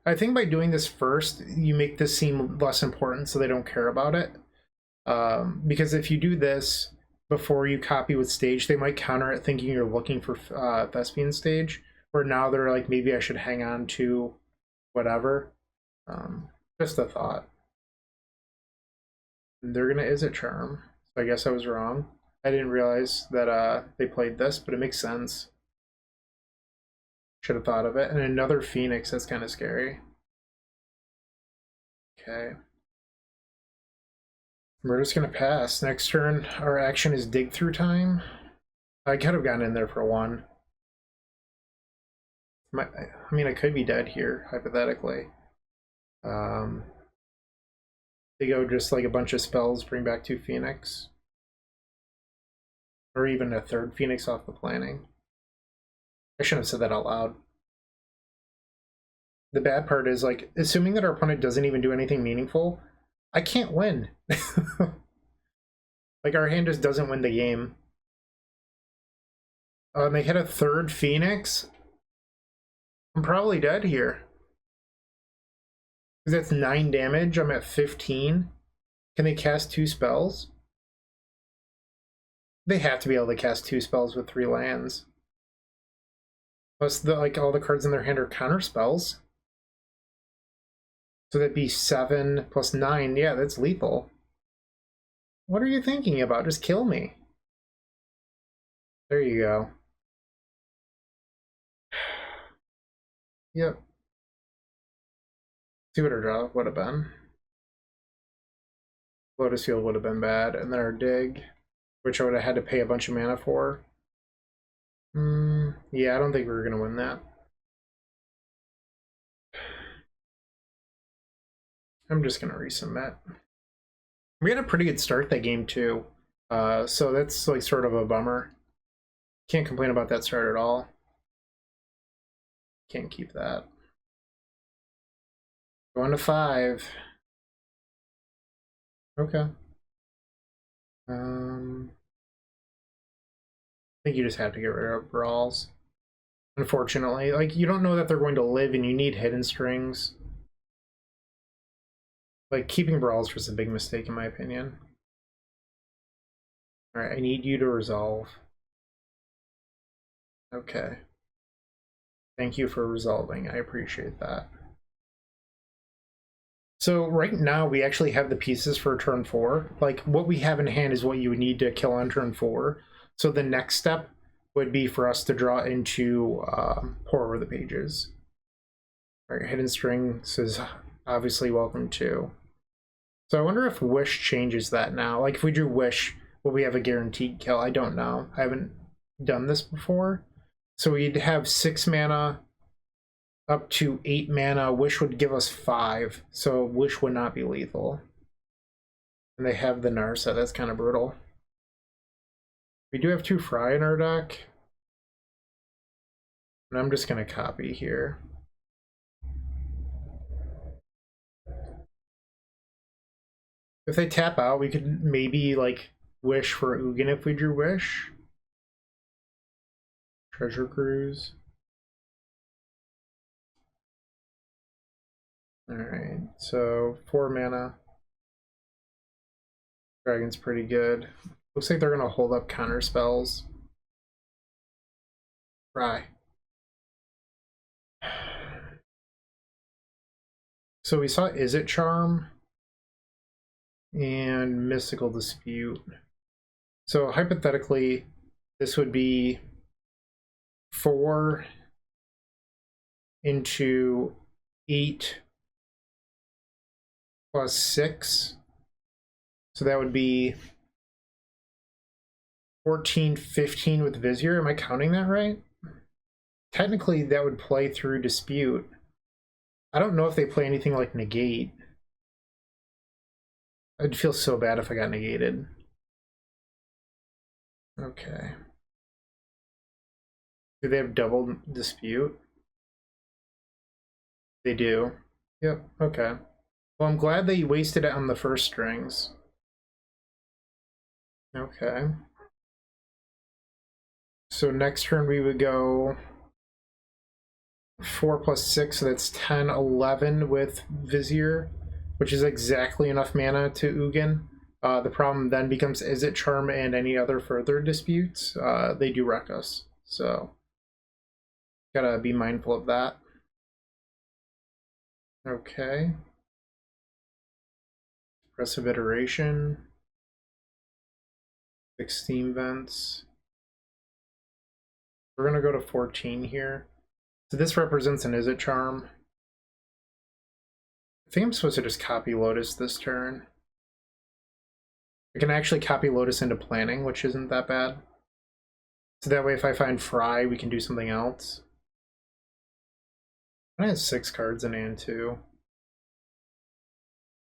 I think by doing this first, you make this seem less important so they don't care about it. Because if you do this before you copy with Stage, they might counter it thinking you're looking for Thespian Stage, where now they're like, maybe I should hang on to whatever. Just a thought. They're gonna Izzet Charm, so I guess I was wrong. I didn't realize that they played this, but it makes sense. Should have thought of it. And another Phoenix, that's kind of scary. Okay. We're just gonna pass. Next turn, our action is Dig Through time. I could have gotten in there for 1. I mean, I could be dead here, hypothetically. They go just like a bunch of spells, bring back 2 Phoenix. Or even a 3rd Phoenix off the Planning. I shouldn't have said that out loud. The bad part is, like, assuming that our opponent doesn't even do anything meaningful, I can't win. Like, our hand just doesn't win the game. They hit a 3rd Phoenix. I'm probably dead here. Because that's 9 damage. I'm at 15. Can they cast 2 spells? They have to be able to cast 2 spells with 3 lands. Plus, like, all the cards in their hand are counter spells. So that'd be 7 plus 9. Yeah, that's lethal. What are you thinking about? Just kill me. There you go. Yep. See what our draw would have been. Lotus Field would have been bad. And then our Dig, which I would have had to pay a bunch of mana for. Yeah, I don't think we were going to win that. I'm just going to resubmit. We had a pretty good start that game too. So that's like sort of a bummer. Can't complain about that start at all. Can't keep that. Going to 5. Okay. I think you just have to get rid of Brawls. Unfortunately, like, you don't know that they're going to live and you need hidden strings. Like, keeping Brawls was a big mistake in my opinion. Alright, I need you to resolve. Okay. Thank you for resolving. I appreciate that. So right now we actually have the pieces for turn 4. Like, what we have in hand is what you would need to kill on turn 4. So the next step would be for us to draw into Pour Over the Pages. All right, Hidden Strings is obviously welcome too. So I wonder if Wish changes that now. Like, if we drew Wish, will we have a guaranteed kill? I don't know. I haven't done this before. So we'd have 6 mana up to 8 mana. Wish would give us 5, so Wish would not be lethal. And they have the Narsa, that's kind of brutal. We do have 2 Fry in our deck. And I'm just going to copy here. If they tap out, we could maybe, like, Wish for Ugin if we drew Wish. Treasure Cruise. Alright, so 4 mana. Dragon's pretty good. Looks like they're going to hold up counter spells. Fry. So we saw Izzet Charm and Mystical Dispute. So hypothetically, this would be 4 into 8 plus 6. So that would be 14, 15 with Vizier. Am I counting that right? Technically, that would play through Dispute. I don't know if they play anything like Negate. I'd feel so bad if I got negated. Okay. Do they have double Dispute? They do. Yep, okay. Well, I'm glad they wasted it on the first strings. Okay. So next turn we would go 4 plus 6, so that's 10, 11 with Vizier, which is exactly enough mana to Ugin. The problem then becomes Izzet Charm and any other further disputes. They do wreck us, so gotta be mindful of that. Okay. Expressive Iteration. 6 Steam Vents. We're gonna go to 14 here. So this represents an Izzet Charm. I think I'm supposed to just copy Lotus this turn. I can actually copy Lotus into Planning, which isn't that bad. So that way if I find Fry, we can do something else. I have 6 cards in hand too.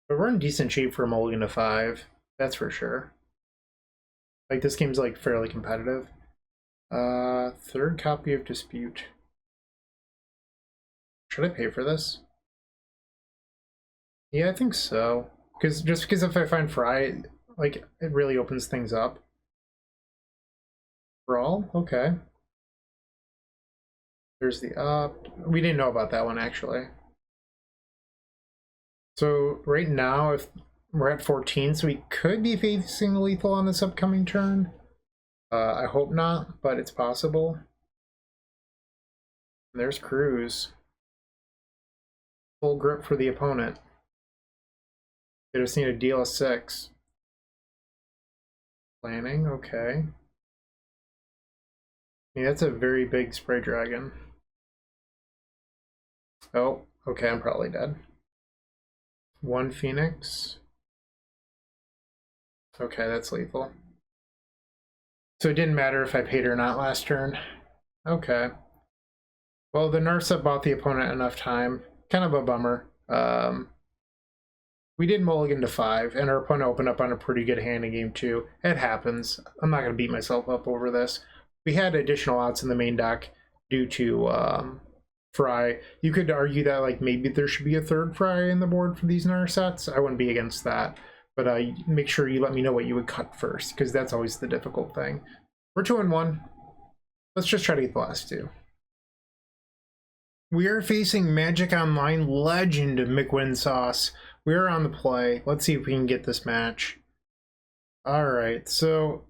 But we're in decent shape for a mulligan to 5, that's for sure. Like, this game's like fairly competitive. Third copy of Dispute. Should I pay for this? Yeah, I think so. Because if I find Fry, like, it really opens things up. Brawl? Okay. There's the up. We didn't know about that one, actually. So right now, if we're at 14, so we could be facing lethal on this upcoming turn. I hope not, but it's possible. And there's Cruise. Full grip for the opponent. They just need to deal a 6. Planning, okay. Yeah, that's a very big spray dragon. Oh, okay, I'm probably dead. 1 Phoenix. Okay, that's lethal. So it didn't matter if I paid or not last turn. Okay. Well, the Narsa bought the opponent enough time. Kind of a bummer. We did mulligan to 5, and our opponent opened up on a pretty good hand in game 2. It happens. I'm not going to beat myself up over this. We had additional outs in the main deck due to Fry. You could argue that like maybe there should be a third Fry in the board for these Nar sets. I wouldn't be against that. But make sure you let me know what you would cut first, because that's always the difficult thing. We're 2-1. Let's just try to get the last 2. We are facing Magic Online legend McWinsauce. We are on the play. Let's see if we can get this match. Alright, so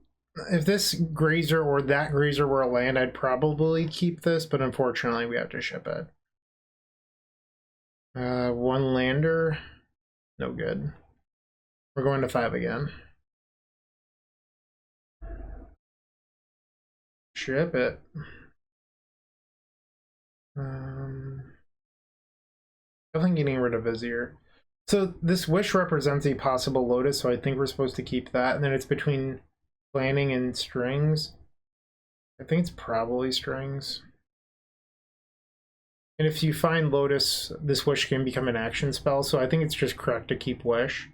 if this Grazer or that Grazer were a land, I'd probably keep this, but unfortunately we have to ship it. 1 lander, no good. We're going to 5 again. Ship it. Definitely getting rid of Vizier. So this Wish represents a possible Lotus, so I think we're supposed to keep that. And then it's between planning and strings. I think it's probably strings. And if you find Lotus, this Wish can become an action spell, so I think it's just correct to keep Wish.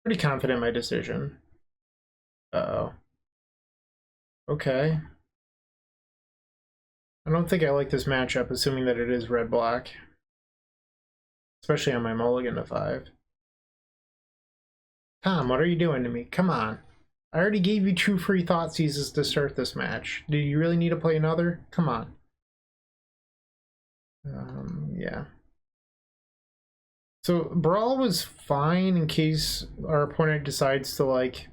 Pretty confident in my decision. Uh-oh. Okay. I don't think I like this matchup, assuming that it is red-black. Especially on my mulligan to 5. Tom, what are you doing to me? Come on. I already gave you 2 free thought seizes to start this match. Do you really need to play another? Come on. Yeah. So Baral was fine in case our opponent decides to like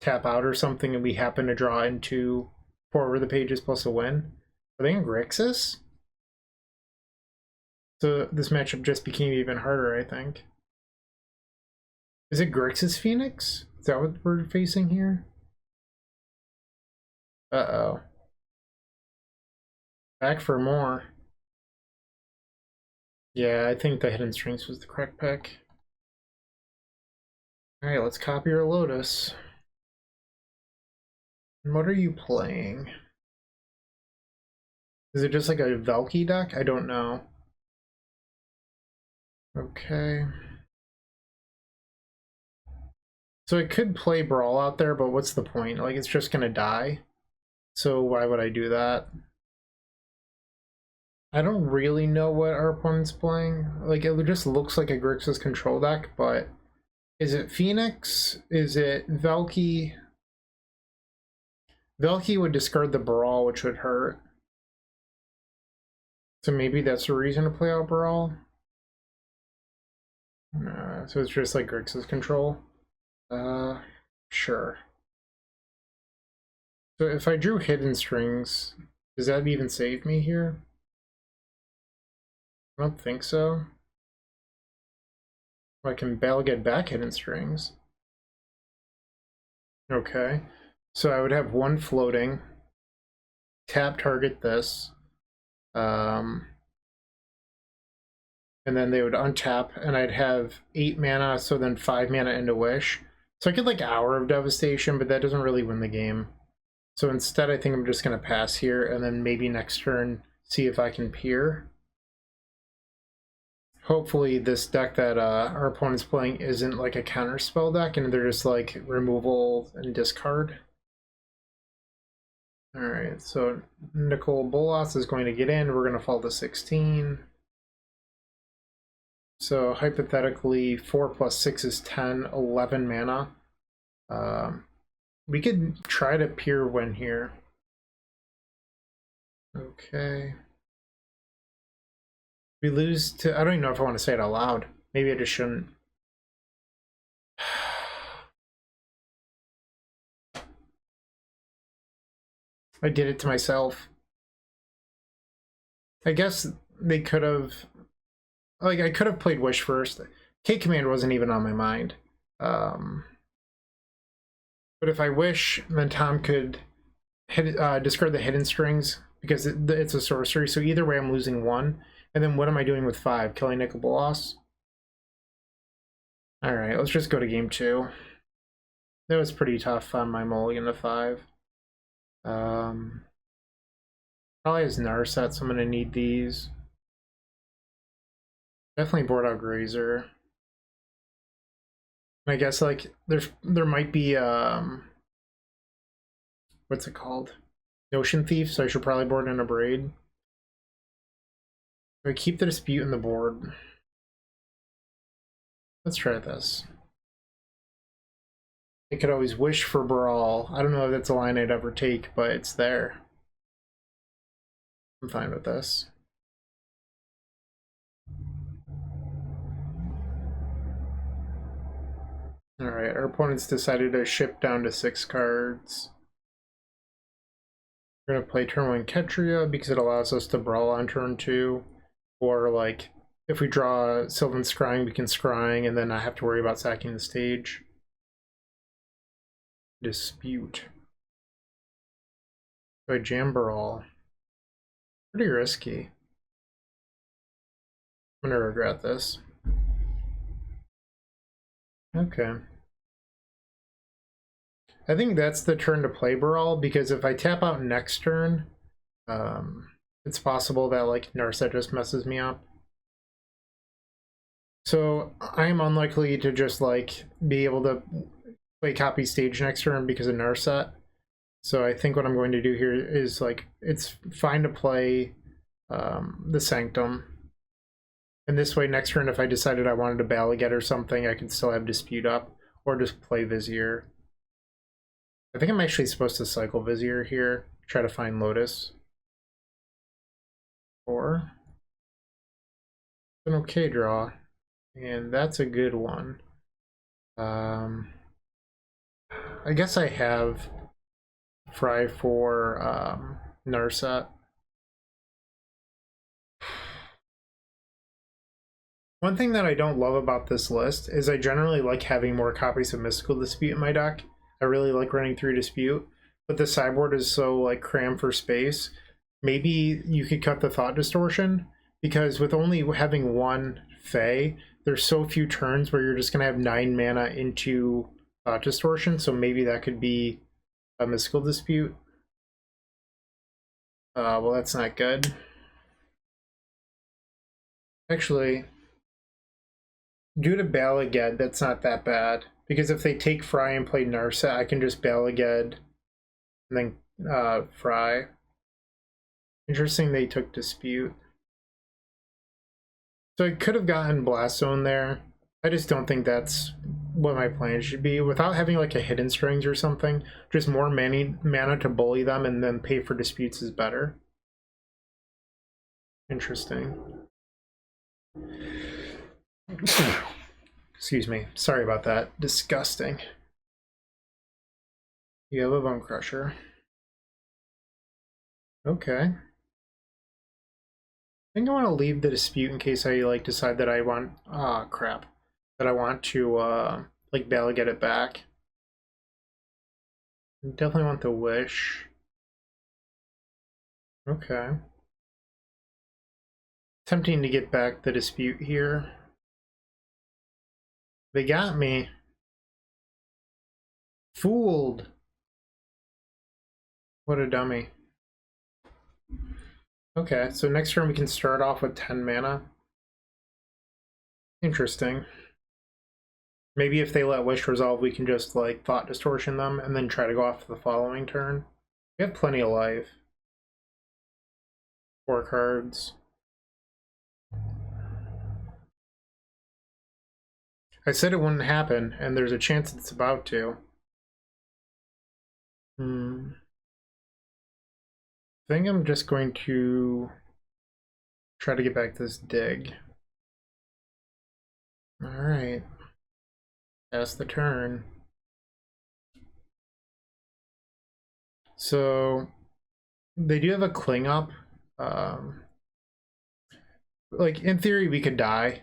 tap out or something and we happen to draw into 4 over the pages plus a win. Are they in Grixis? So this matchup just became even harder, I think. Is it Grixis Phoenix? Is that what we're facing here? Uh-oh. Back for more. Yeah, I think the Hidden Strings was the correct pick. Alright, let's copy our Lotus. And what are you playing? Is it just like a Valky deck? I don't know. Okay. So I could play Brawl out there, but what's the point? Like, it's just gonna die. So why would I do that? I don't really know what our opponent's playing. Like, it just looks like a Grixis control deck, but is it Phoenix? Is it Valky? Valky would discard the Baral, which would hurt. So maybe that's the reason to play out Baral. So it's just like Grixis control. Sure. So if I drew Hidden Strings, does that even save me here? I don't think so. I can get back Hidden Strings. Okay. So I would have 1 floating. Tap target this. And then they would untap, and I'd have 8 mana, so then 5 mana into Wish. So I could like Hour of Devastation, but that doesn't really win the game. So instead I think I'm just going to pass here, and then maybe next turn see if I can peer. Hopefully this deck that our opponent's playing isn't like a counter spell deck, and they're just like removal and discard. Alright, so Nicole Bolas is going to get in. We're going to fall to 16. So hypothetically, 4 plus 6 is 10, 11 mana. We could try to peer win here. Okay. We lose to, I don't even know if I want to say it out loud. Maybe I just shouldn't. I did it to myself. I guess they could have, like, I could have played Wish first. K-Command wasn't even on my mind. But if I Wish, then Tom could discard the Hidden Strings, because it's a sorcery, so either way I'm losing 1. And then what am I doing with 5? Killing Nicol Bolas? Alright, let's just go to game 2. That was pretty tough on my mulligan to 5. Probably has Nar set, so I'm going to need these. Definitely board out Grazer. I guess like there might be what's it called? Notion Thief, so I should probably board in a Braid. I keep the Dispute in the board. Let's try this. I could always wish for Baral. I don't know if that's a line I'd ever take, but it's there. I'm fine with this. Alright, our opponent's decided to ship down to 6 cards. We're going to play turn 1 Ketria because it allows us to brawl on turn 2. Or, like, if we draw Sylvan Scrying, we can Scrying and then not have to worry about sacking the stage. Dispute. So I jam Baral. Pretty risky. I'm going to regret this. Okay. I think that's the turn to play Baral, because if I tap out next turn, it's possible that like Narset just messes me up. So I'm unlikely to just like be able to play copy stage next turn because of Narset. So I think what I'm going to do here is like, it's fine to play the Sanctum. And this way next turn, if I decided I wanted to Balaget or something, I could still have Dispute up, or just play Vizier. I think I'm actually supposed to cycle Vizier here, try to find Lotus. Or an okay draw, and that's a good one. I guess I have Fry for Narset. One thing that I don't love about this list is I generally like having more copies of Mystical Dispute in my deck. I really like running through Dispute, but the sideboard is so like crammed for space. Maybe you could cut the Thought Distortion, because with only having one Fae, there's so few turns where you're just going to have 9 mana into Thought Distortion, so maybe that could be a Mystical Dispute. Well, that's not good. Actually, due to Balaget, that's not that bad. Because if they take Fry and play Narset, I can just Balaget and then Fry. Interesting they took Dispute. So I could have gotten Blast Zone there. I just don't think that's what my plan should be. Without having like a Hidden Strings or something, just more mana to bully them and then pay for Disputes is better. Interesting. Excuse me. Sorry about that. Disgusting. You have a Bone Crusher. Okay. I think I want to leave the Dispute in case I like decide that I want crap. That I want to like Balaget it back. I definitely want the Wish. Okay. Tempting to get back the Dispute here. They got me. Fooled. What a dummy. Okay, so next turn we can start off with 10 mana. Interesting. Maybe if they let Wish resolve, we can just like Thought Distortion them and then try to go off the following turn. We have plenty of life. 4 cards. I said it wouldn't happen, and there's a chance it's about to. I think I'm just going to try to get back this dig. Alright. That's the turn. So they do have a Cling Up. Like in theory we could die.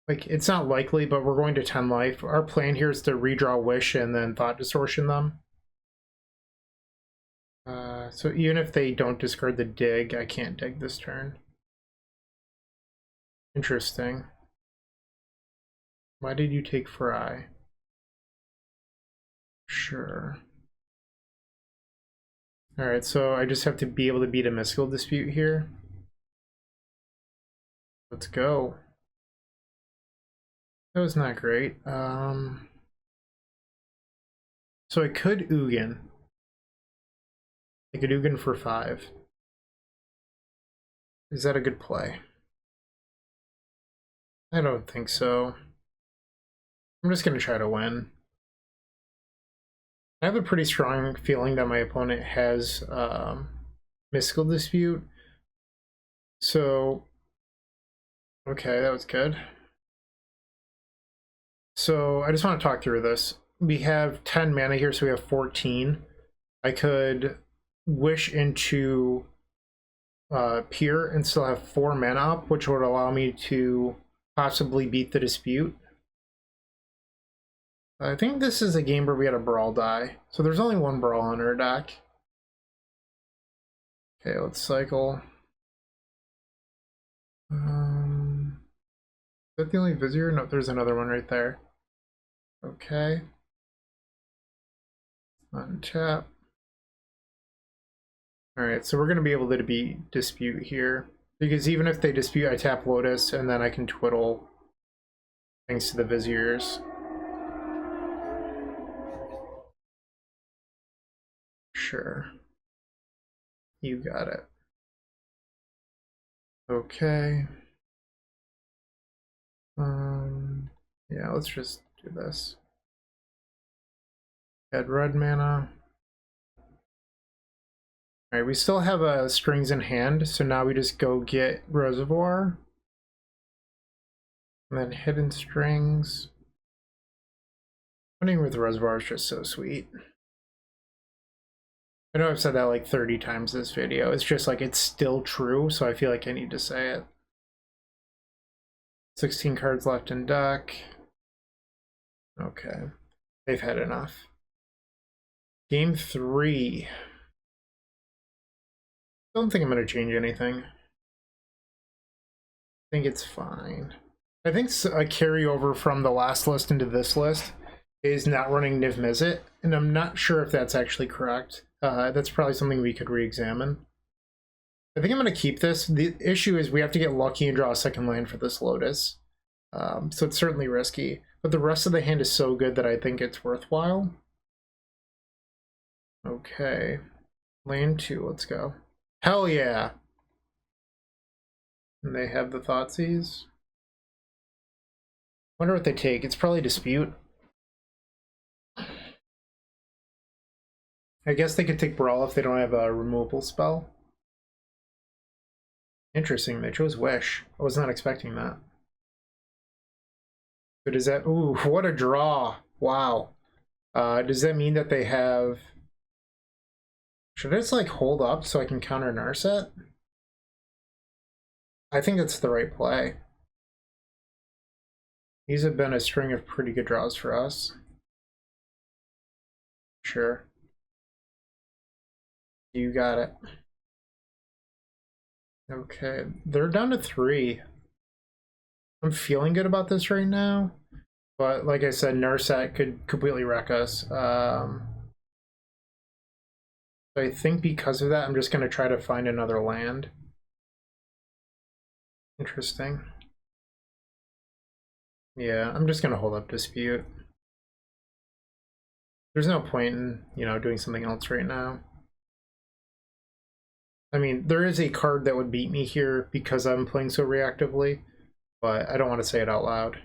Like it's not likely, but we're going to 10 life. Our plan here is to redraw Wish and then Thought Distortion them. So even if they don't discard the dig, I can't dig this turn. Interesting. Why did you take Fry? Sure. Alright, so I just have to be able to beat a Mystical Dispute here. Let's go. That was not great. So I could Ugin. I could Ugin for 5. Is that a good play? I don't think so. I'm just going to try to win. I have a pretty strong feeling that my opponent has Mystical Dispute. So, okay, that was good. So I just want to talk through this. We have 10 mana here, so we have 14. I could wish into Peer and still have 4 mana up, which would allow me to possibly beat the dispute. I think this is a game where we had a Baral die, so there's only one Baral on our deck. Okay, let's cycle. Is that the only Vizier? No, there's another one right there. Okay. Untap. Alright, so we're going to be able to dispute here. Because even if they dispute, I tap Lotus, and then I can twiddle thanks to the Viziers. Sure. You got it. Okay. Yeah, let's just do this. Add red mana. Alright, we still have strings in hand, so now we just go get Reservoir. And then Hidden Strings. Hunting with Reservoir is just so sweet. I know I've said that like 30 times this video. It's just like it's still true, so I feel like I need to say it. 16 cards left in deck. Okay. They've had enough. Game 3. Don't think I'm going to change anything. I think it's fine. I think a carryover from the last list into this list is not running Niv Mizzet, and I'm not sure if that's actually correct. That's probably something we could re-examine. I think I'm going to keep this. The issue is we have to get lucky and draw a second land for this Lotus. So it's certainly risky, but the rest of the hand is so good that I think it's worthwhile. Okay. Land 2, let's go. Hell yeah! And they have the Thoughtseize. Wonder what they take. It's probably Dispute. I guess they could take Baral if they don't have a removable spell. Interesting, they chose Wish. I was not expecting that. But is that... Ooh, what a draw! Wow. Does that mean that they have... Should I just like hold up so I can counter Narset? I think that's the right play. These have been a string of pretty good draws for us. Sure. You got it. Okay, they're down to 3. I'm feeling good about this right now, but like I said, Narset could completely wreck us. So I think because of that, I'm just going to try to find another land. Interesting. Yeah, I'm just going to hold up Dispute. There's no point in, doing something else right now. I mean, there is a card that would beat me here because I'm playing so reactively, but I don't want to say it out loud.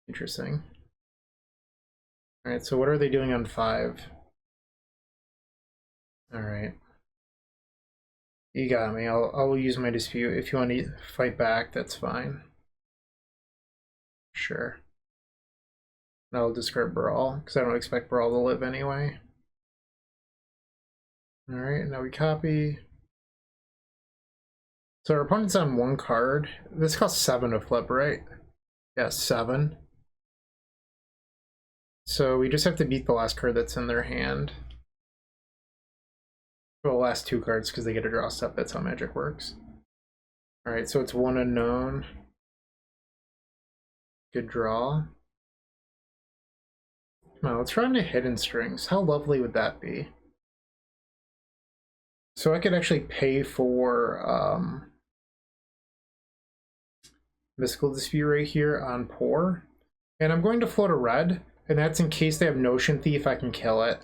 Interesting. Alright, so what are they doing on 5? Alright. You got me. I'll use my Dispute. If you want to fight back, that's fine. Sure. I'll discard Baral, because I don't expect Baral to live anyway. Alright, now we copy. So our opponent's on 1 card. This costs 7 to flip, right? Yeah, 7. So we just have to beat the last card that's in their hand. Well, the last 2 cards, because they get to draw stuff. That's how Magic works. Alright, so it's 1 unknown. Good draw. Come on, let's try into Hidden Strings. How lovely would that be? So I could actually pay for Mystical Dispute right here on Pour. And I'm going to float a red, and that's in case they have Notion Thief, I can kill it.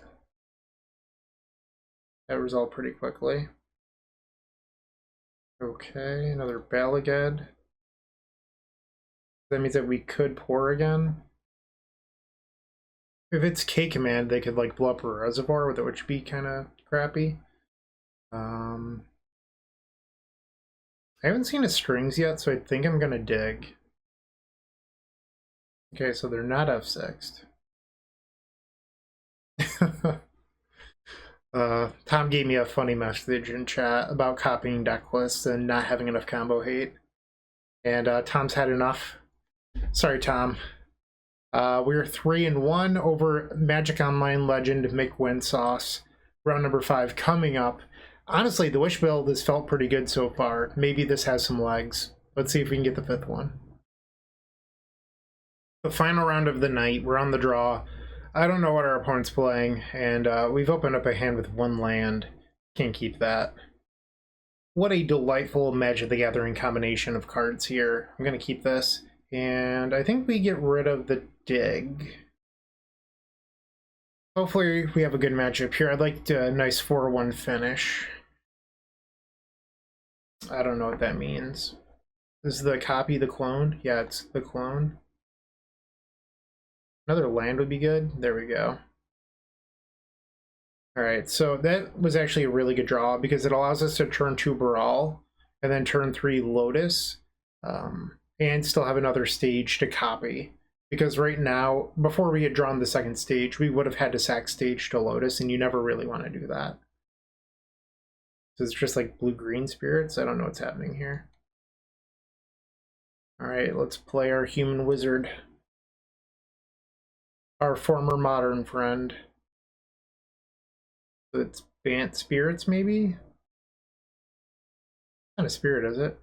That resolved pretty quickly. Okay, another Balagad. That means that we could Pour again. If it's K command, they could like blow up a reservoir, which would be kind of crappy. I haven't seen a strings yet, so I think I'm gonna dig. Okay, so they're not F6'd. Tom gave me a funny message in chat about copying deck lists and not having enough combo hate. And Tom's had enough. Sorry, Tom. We're 3-1 over Magic Online Legend McWin Sauce. Round number 5 coming up. Honestly, the Wish build has felt pretty good so far. Maybe this has some legs. Let's see if we can get the 5th one. The final round of the night. We're on the draw. I don't know what our opponent's playing, and we've opened up a hand with 1 land. Can't keep that. What a delightful Magic the Gathering combination of cards here. I'm going to keep this, and I think we get rid of the dig. Hopefully we have a good matchup here. I'd like a nice 4-1 finish. I don't know what that means. Is the copy the clone? Yeah, it's the clone. Another land would be good. There we go. Alright, so that was actually a really good draw because it allows us to turn 2 Baral and then turn 3 Lotus and still have another stage to copy. Because right now, before we had drawn the second stage, we would have had to sack stage to Lotus, and you never really want to do that. So it's just like blue-green spirits. I don't know what's happening here. Alright, let's play our human wizard. Our former modern friend. So it's Bant Spirits, maybe? What kind of spirit is it?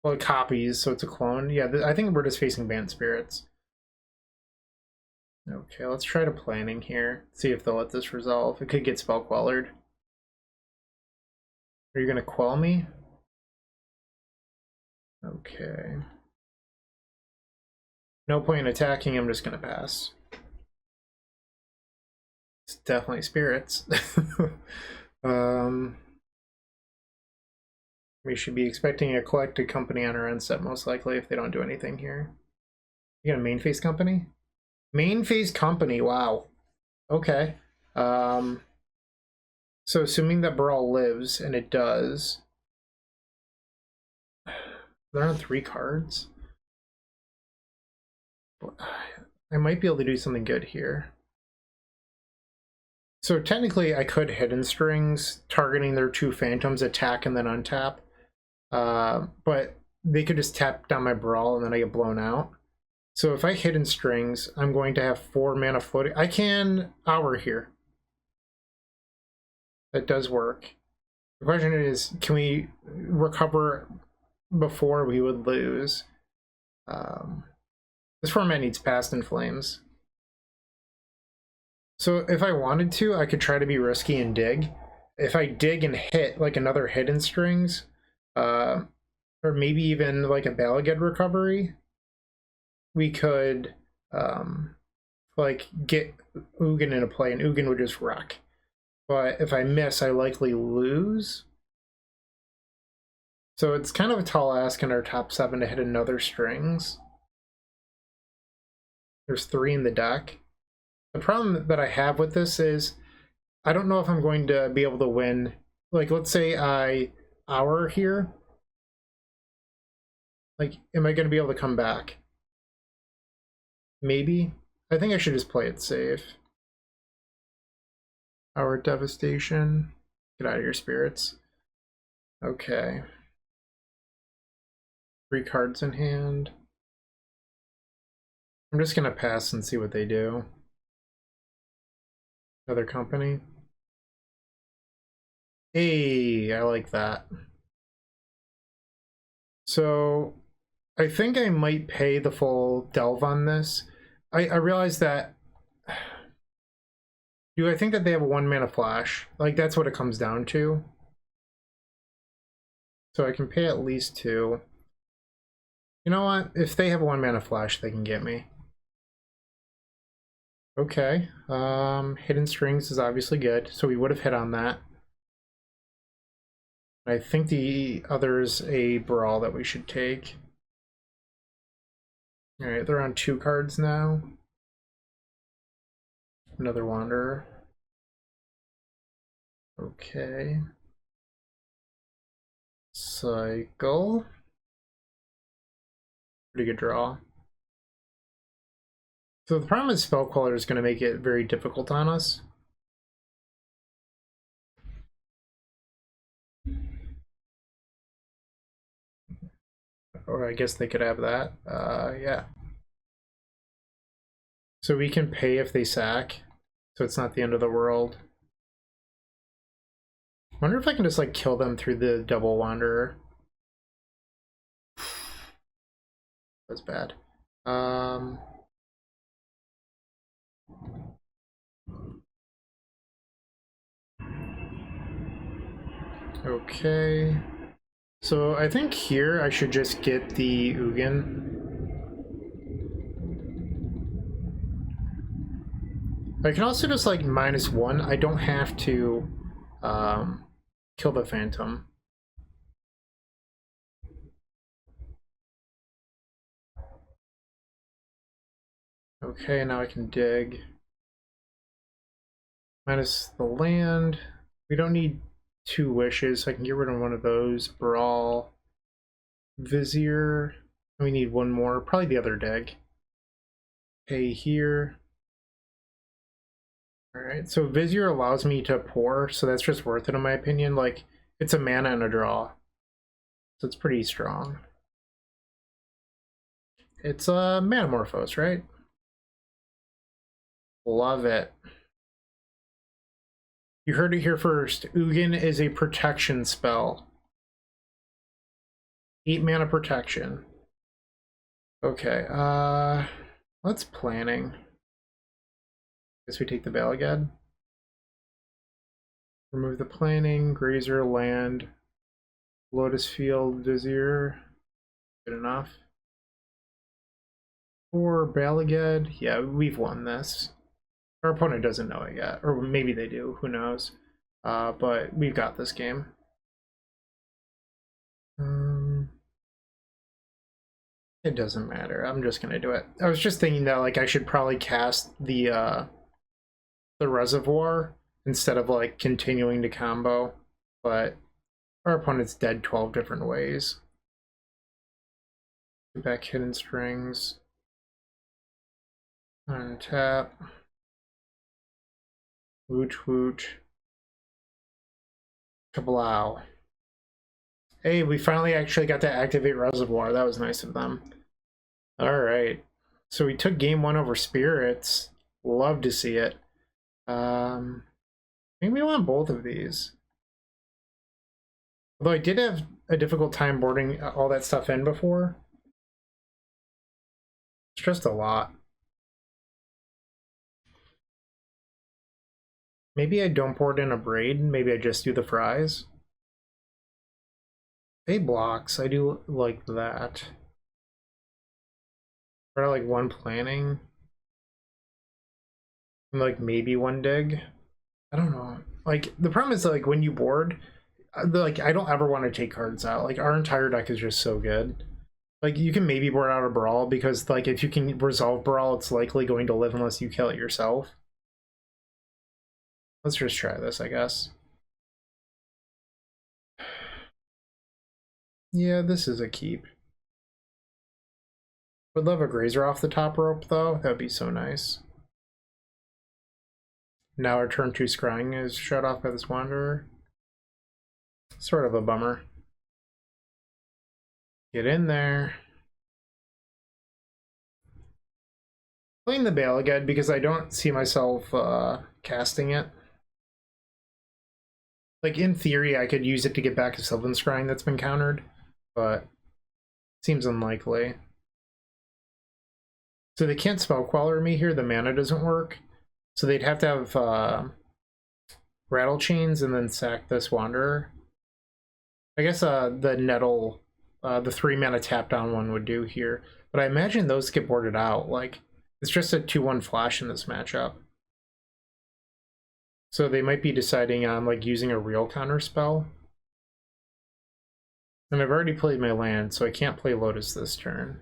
Well, it copies, so it's a clone. Yeah, I think we're just facing Bant Spirits. Okay, let's try to planning here. See if they'll let this resolve. It could get spell quellered. Are you gonna quell me? Okay. No point in attacking, I'm just gonna pass. It's definitely spirits. We should be expecting a collected company on our end set, most likely, if they don't do anything here. You got a main phase company? Main phase company, wow. Okay. So assuming that Baral lives, and it does. There aren't 3 cards. I might be able to do something good here. So technically I could Hidden Strings, targeting their 2 phantoms, attack and then untap. But they could just tap down my Baral and then I get blown out. So if I Hidden Strings, I'm going to have 4 mana floating. I can Hour here. That does work. The question is, can we recover before we would lose? This format needs Past in Flames. So if I wanted to, I could try to be risky and dig. If I dig and hit like another Hidden Strings, or maybe even like a Balagad recovery, we could like get Ugin into play, and Ugin would just wreck. But if I miss, I likely lose. So it's kind of a tall ask in our top 7 to hit another strings. There's 3 in the deck. The problem that I have with this is I don't know if I'm going to be able to win. Like, let's say I Hour here. Like, am I going to be able to come back? Maybe. I think I should just play it safe. Hour Devastation. Get out of your spirits. Okay. 3 cards in hand. I'm just going to pass and see what they do. Another company. Hey, I like that. So I think I might pay the full delve on this. I realize that. Do I think that they have a 1 mana flash? Like, that's what it comes down to. So I can pay at least 2. You know what? If they have 1 mana flash, they can get me. Okay. Hidden Strings is obviously good, so we would have hit on that. I think the other is a Baral that we should take. Alright, they're on 2 cards now. Another Wanderer. Okay. Cycle. Pretty good draw. So the problem is Spellcaller is going to make it very difficult on us. Or I guess they could have that. Yeah. So we can pay if they sack, so it's not the end of the world. I wonder if I can just like kill them through the double Wanderer. That's bad. Okay. So I think here I should just get the Ugin. I can also just like -1. I don't have to kill the Phantom. Okay, now I can dig. Minus the land. We don't need 2 wishes, so I can get rid of one of those. Baral. Vizier. We need 1 more. Probably the other dig. Pay here. Alright, so Vizier allows me to pour, so that's just worth it in my opinion. Like, it's a mana and a draw. So it's pretty strong. It's a Manamorphose, right? Love it. You heard it here first. Ugin is a protection spell. 8 mana protection. Okay, what's planning? Guess we take the Balagad. Remove the planning, Grazer, land, Lotus Field, Vizier. Good enough. For Balagad, yeah, we've won this. Our opponent doesn't know it yet, or maybe they do, who knows. But we've got this game. It doesn't matter, I'm just gonna do it. I was just thinking that like I should probably cast the reservoir instead of like continuing to combo, but our opponent's dead 12 different ways. Back Hidden Strings. Untap. Wooch wooch. Kablow. Hey, we finally actually got to activate Reservoir. That was nice of them. Alright. So we took game 1 over Spirits. Love to see it. Maybe we want both of these. Although I did have a difficult time boarding all that stuff in before. It's just a lot. Maybe I don't board in a Braid. Maybe I just do the Fries. They blocks. I do like that. Or like 1 planning. And like maybe 1 dig. I don't know. Like the problem is like when you board, like I don't ever want to take cards out. Like our entire deck is just so good. Like you can maybe board out a Baral because like if you can resolve Baral, it's likely going to live unless you kill it yourself. Let's just try this, I guess. Yeah, this is a keep. Would love a Grazer off the top rope though. That would be so nice. Now our turn 2 scrying is shut off by this Wanderer. Sort of a bummer. Get in there. Playing the Balagad because I don't see myself casting it. Like in theory I could use it to get back to Sylvan Scrying that's been countered, but seems unlikely. So they can't Spell Queller me here, the mana doesn't work. So they'd have to have Rattle Chains and then sack this Wanderer. I guess the Nettle the 3-mana tap down one would do here. But I imagine those get boarded out. Like, it's just a 2/1 flash in this matchup. So they might be deciding on like using a real counter spell. And I've already played my land, so I can't play Lotus this turn.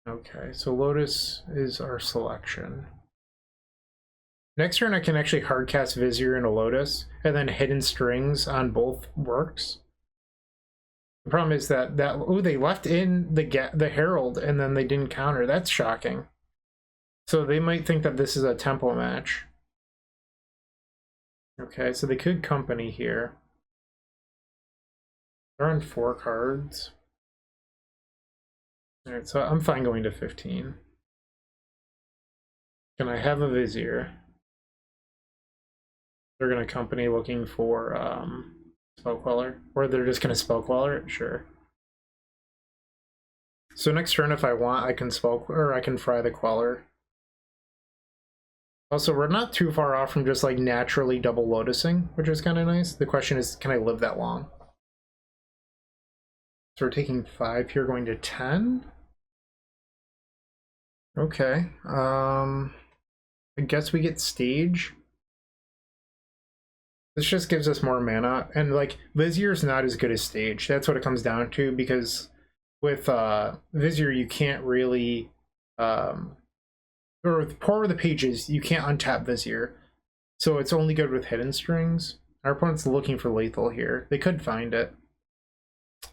Okay, so Lotus is our selection. Next turn I can actually hardcast Vizier into Lotus, and then Hidden Strings on both works. The problem is that oh, they left in the Herald and then they didn't counter. That's shocking. So they might think that this is a tempo match. Okay, so they could company here. They're on 4 cards. Alright, so I'm fine going to 15. Can I have a Vizier? They're going to company looking for Spell Queller. Or they're just going to Spell Queller it? Sure. So next turn, if I want, I can I can fry the Queller. Also, we're not too far off from just like naturally double lotusing, which is kind of nice. The question is, can I live that long? So we're taking 5 here, going to 10. Okay. I guess we get Stage. This just gives us more mana, and like Vizier is not as good as Stage. That's what it comes down to, because with Vizier you can't really, or with Pour Over the Pages you can't untap Vizier, so it's only good with Hidden Strings. Our opponent's looking for lethal here. They could find it.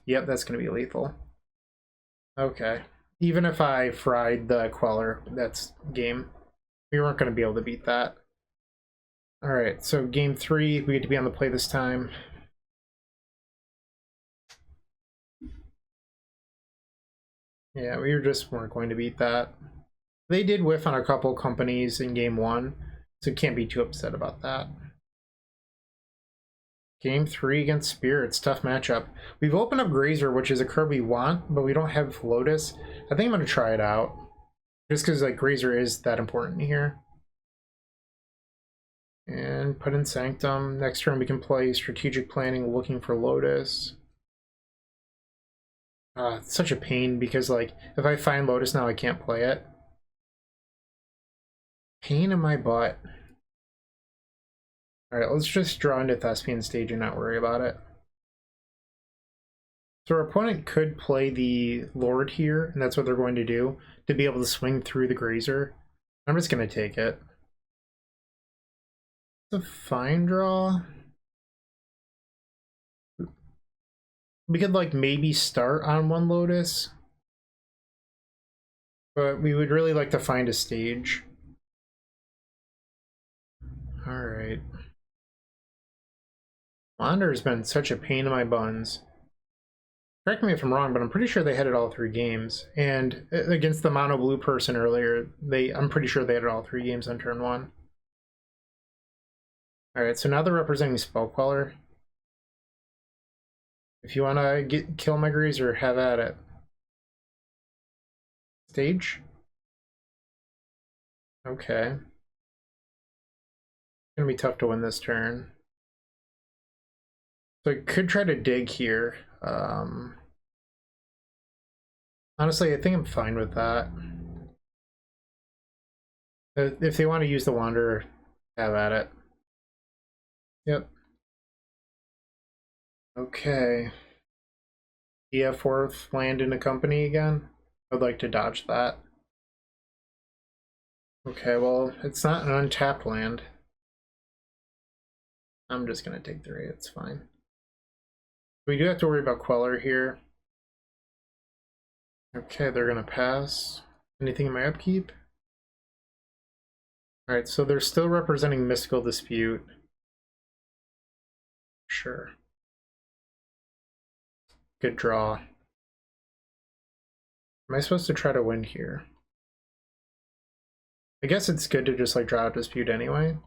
Yep, that's going to be lethal. Okay, even if I fried the Queller, that's game. We weren't going to be able to beat that. Alright, so game 3, we get to be on the play this time. Yeah, we just weren't going to beat that. They did whiff on a couple companies in game 1, so can't be too upset about that. Game 3 against Spirits, tough matchup. We've opened up Grazer, which is a card we want, but we don't have Lotus. I think I'm going to try it out, just because like Grazer is that important here. And put in Sanctum. Next turn we can play Strategic Planning, looking for Lotus. It's such a pain because like if I find Lotus now I can't play it. Pain in my butt. Alright, let's just draw into Thespian Stage and not worry about it. So our opponent could play the Lord here, and that's what they're going to do, to be able to swing through the Grazer. I'm just going to take it. A fine draw. We could like maybe start on 1 Lotus, but we would really like to find a stage. All right. Wander's been such a pain in my buns. Correct me if I'm wrong, but I'm pretty sure they had it all 3 games. And against the MonoBlue person earlier, I'm pretty sure they had it all 3 games on turn 1. Alright, so now they're representing Spell Queller. If you want to kill my Grazer, have at it. Stage? Okay. It's gonna be tough to win this turn. So I could try to dig here. Honestly, I think I'm fine with that. If they want to use the Wanderer, have at it. Yep. Okay. EF4th land in a company again? I'd like to dodge that. Okay, well, it's not an untapped land. I'm just gonna take 3, it's fine. We do have to worry about Queller here. Okay, they're gonna pass. Anything in my upkeep? Alright, so they're still representing Mystical Dispute. Sure. Good draw. Am I supposed to try to win here? I guess it's good to just like draw out Dispute anyway.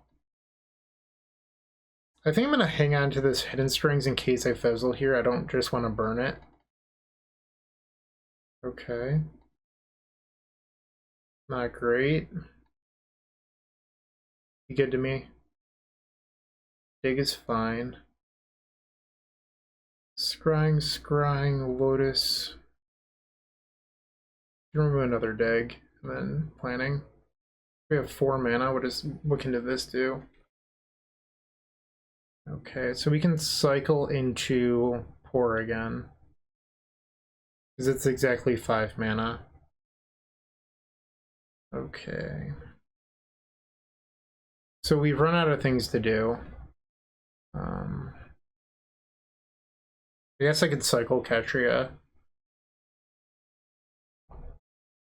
I think I'm gonna hang on to this Hidden Strings in case I fizzle here. I don't just want to burn it. Okay. Not great. You good to me? Dig is fine. Scrying, Lotus. Remove another dig, and then planning. We have 4 mana. What can this do? Okay, so we can cycle into Pour again. Because it's exactly 5 mana. Okay. So we've run out of things to do. I guess I could cycle Ketria.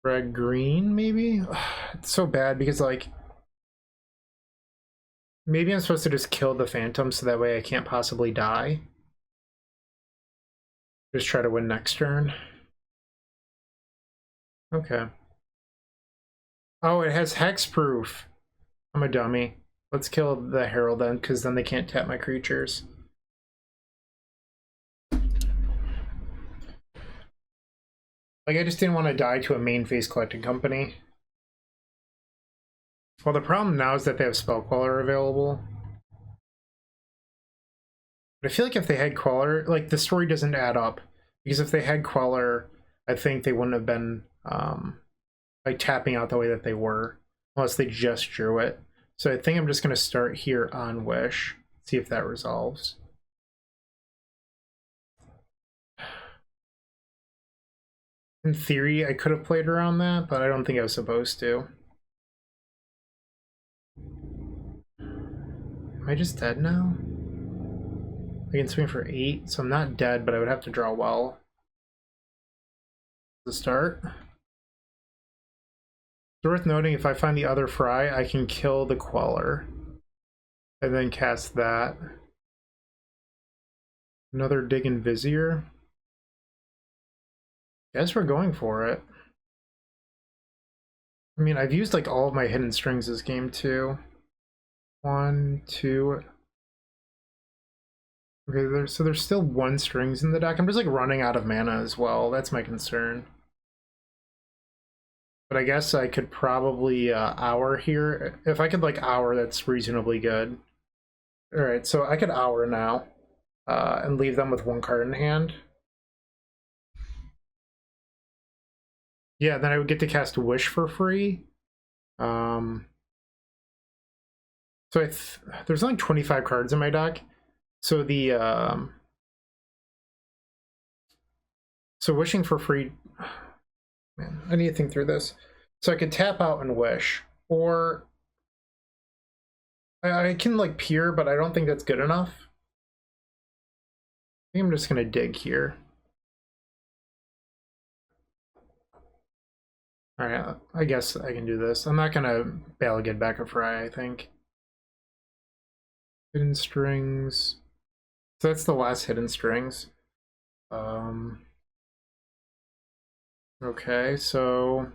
Red green, maybe? It's so bad because, like, maybe I'm supposed to just kill the Phantom so that way I can't possibly die. Just try to win next turn. Okay. Oh, it has hexproof. I'm a dummy. Let's kill the Herald then, because then they can't tap my creatures. Like, I just didn't want to die to a main phase collecting company. Well, the problem now is that they have Spell Queller available. But I feel like if they had Queller, like, the story doesn't add up. Because if they had Queller, I think they wouldn't have been, like, tapping out the way that they were. Unless they just drew it. So I think I'm just going to start here on Wish. See if that resolves. In theory, I could have played around that, but I don't think I was supposed to. Am I just dead now? I can swing for 8, so I'm not dead, but I would have to draw well. To start. It's worth noting, if I find the other Fry, I can kill the Queller. And then cast that. Another Dig and Vizier. Guess we're going for it. I mean, I've used like all of my hidden strings this game too. 1, 2. Okay, so there's still 1 strings in the deck. I'm just like running out of mana as well. That's my concern. But I guess I could probably hour here. If I could like hour, that's reasonably good. Alright, so I could hour now and leave them with 1 card in hand. Yeah, then I would get to cast Wish for free. So there's only 25 cards in my deck. So the so wishing for free. Man, I need to think through this. So I could tap out and wish, or I can like peer, but I don't think that's good enough. I think I'm just gonna dig here. Alright, I guess I can do this. I'm not gonna bail get back a Fry, I think. Hidden strings. So that's the last hidden strings. Okay, so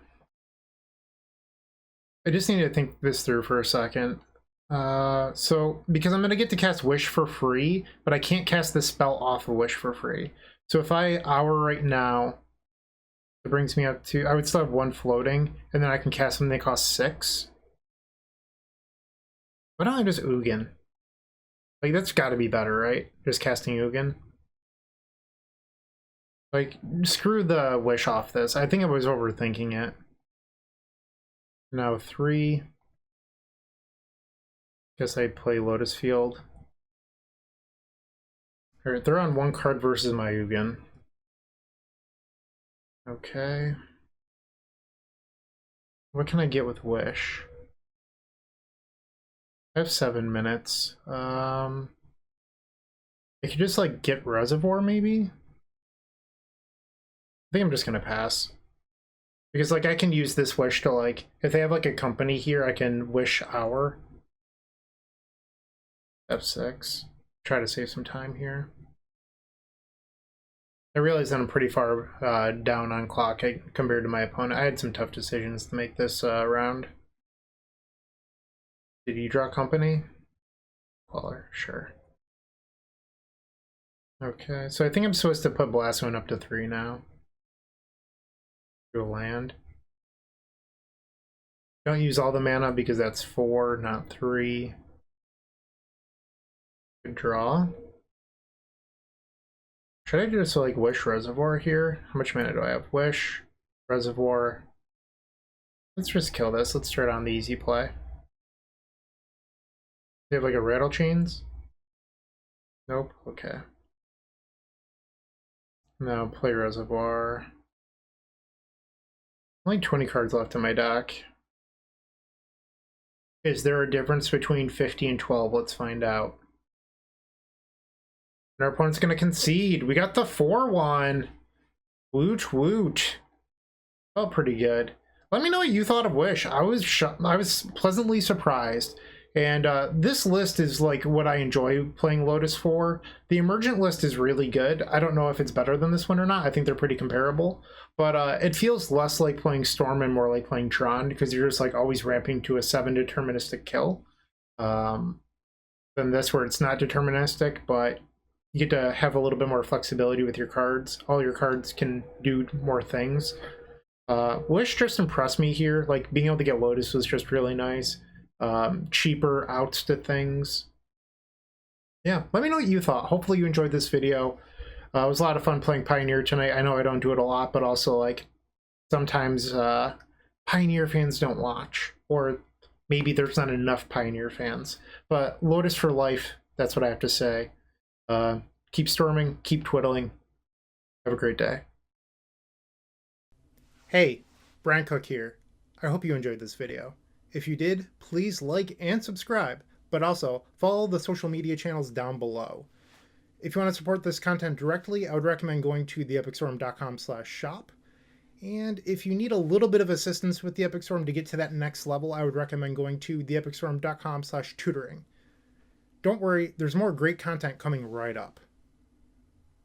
I just need to think this through for a second. So because I'm gonna get to cast Wish for free, but I can't cast this spell off of Wish for free. So if I hour right now, it brings me up to, I would still have 1 floating, and then I can cast something that costs 6. Why don't I just Ugin? Like, that's gotta be better, right? Just casting Ugin. Like, screw the Wish off this. I think I was overthinking it. Now 3. Guess I play Lotus Field. Alright, they're on 1 card versus my Ugin. Okay. What can I get with Wish? I have 7 minutes. I could just like get Reservoir maybe? I think I'm just gonna pass. Because like I can use this Wish to like, if they have like a company here, I can Wish Hour. F6. Try to save some time here. I realize that I'm pretty far down on clock compared to my opponent. I had some tough decisions to make this round. Did you draw company? Queller, sure. Okay, so I think I'm supposed to put Blast Wind up to 3 now. Do a land. Don't use all the mana because that's 4, not 3. Good draw. Should I just like Wish Reservoir here? How much mana do I have? Wish, Reservoir. Let's just kill this. Let's start on the easy play. They have like a Rattle Chains? Nope. Okay. Now play Reservoir. Only 20 cards left in my deck. Is there a difference between 50 and 12? Let's find out. And our opponent's going to concede. We got the 4-1. Woot woot. Felt pretty good. Let me know what you thought of Wish. I was pleasantly surprised. And this list is like what I enjoy playing Lotus for. The Emergent list is really good. I don't know if it's better than this one or not. I think they're pretty comparable. But it feels less like playing Storm and more like playing Tron, because you're just like always ramping to a 7 deterministic kill. Than this, where it's not deterministic, but you get to have a little bit more flexibility with your cards. All your cards can do more things. Wish just impressed me here. Like, being able to get Lotus was just really nice. Cheaper outs to things. Yeah, let me know what you thought. Hopefully you enjoyed this video. It was a lot of fun playing Pioneer tonight. I know I don't do it a lot, but also like sometimes Pioneer fans don't watch, or maybe there's not enough Pioneer fans. But Lotus for life, that's what I have to say. Keep storming, keep twiddling. Have a great day. Hey, Bryant Cook here. I hope you enjoyed this video. If you did, please like and subscribe, but also follow the social media channels down below. If you want to support this content directly, I would recommend going to theepicstorm.com/shop. And if you need a little bit of assistance with the Epic Storm to get to that next level, I would recommend going to theepicstorm.com/tutoring. Don't worry, there's more great content coming right up.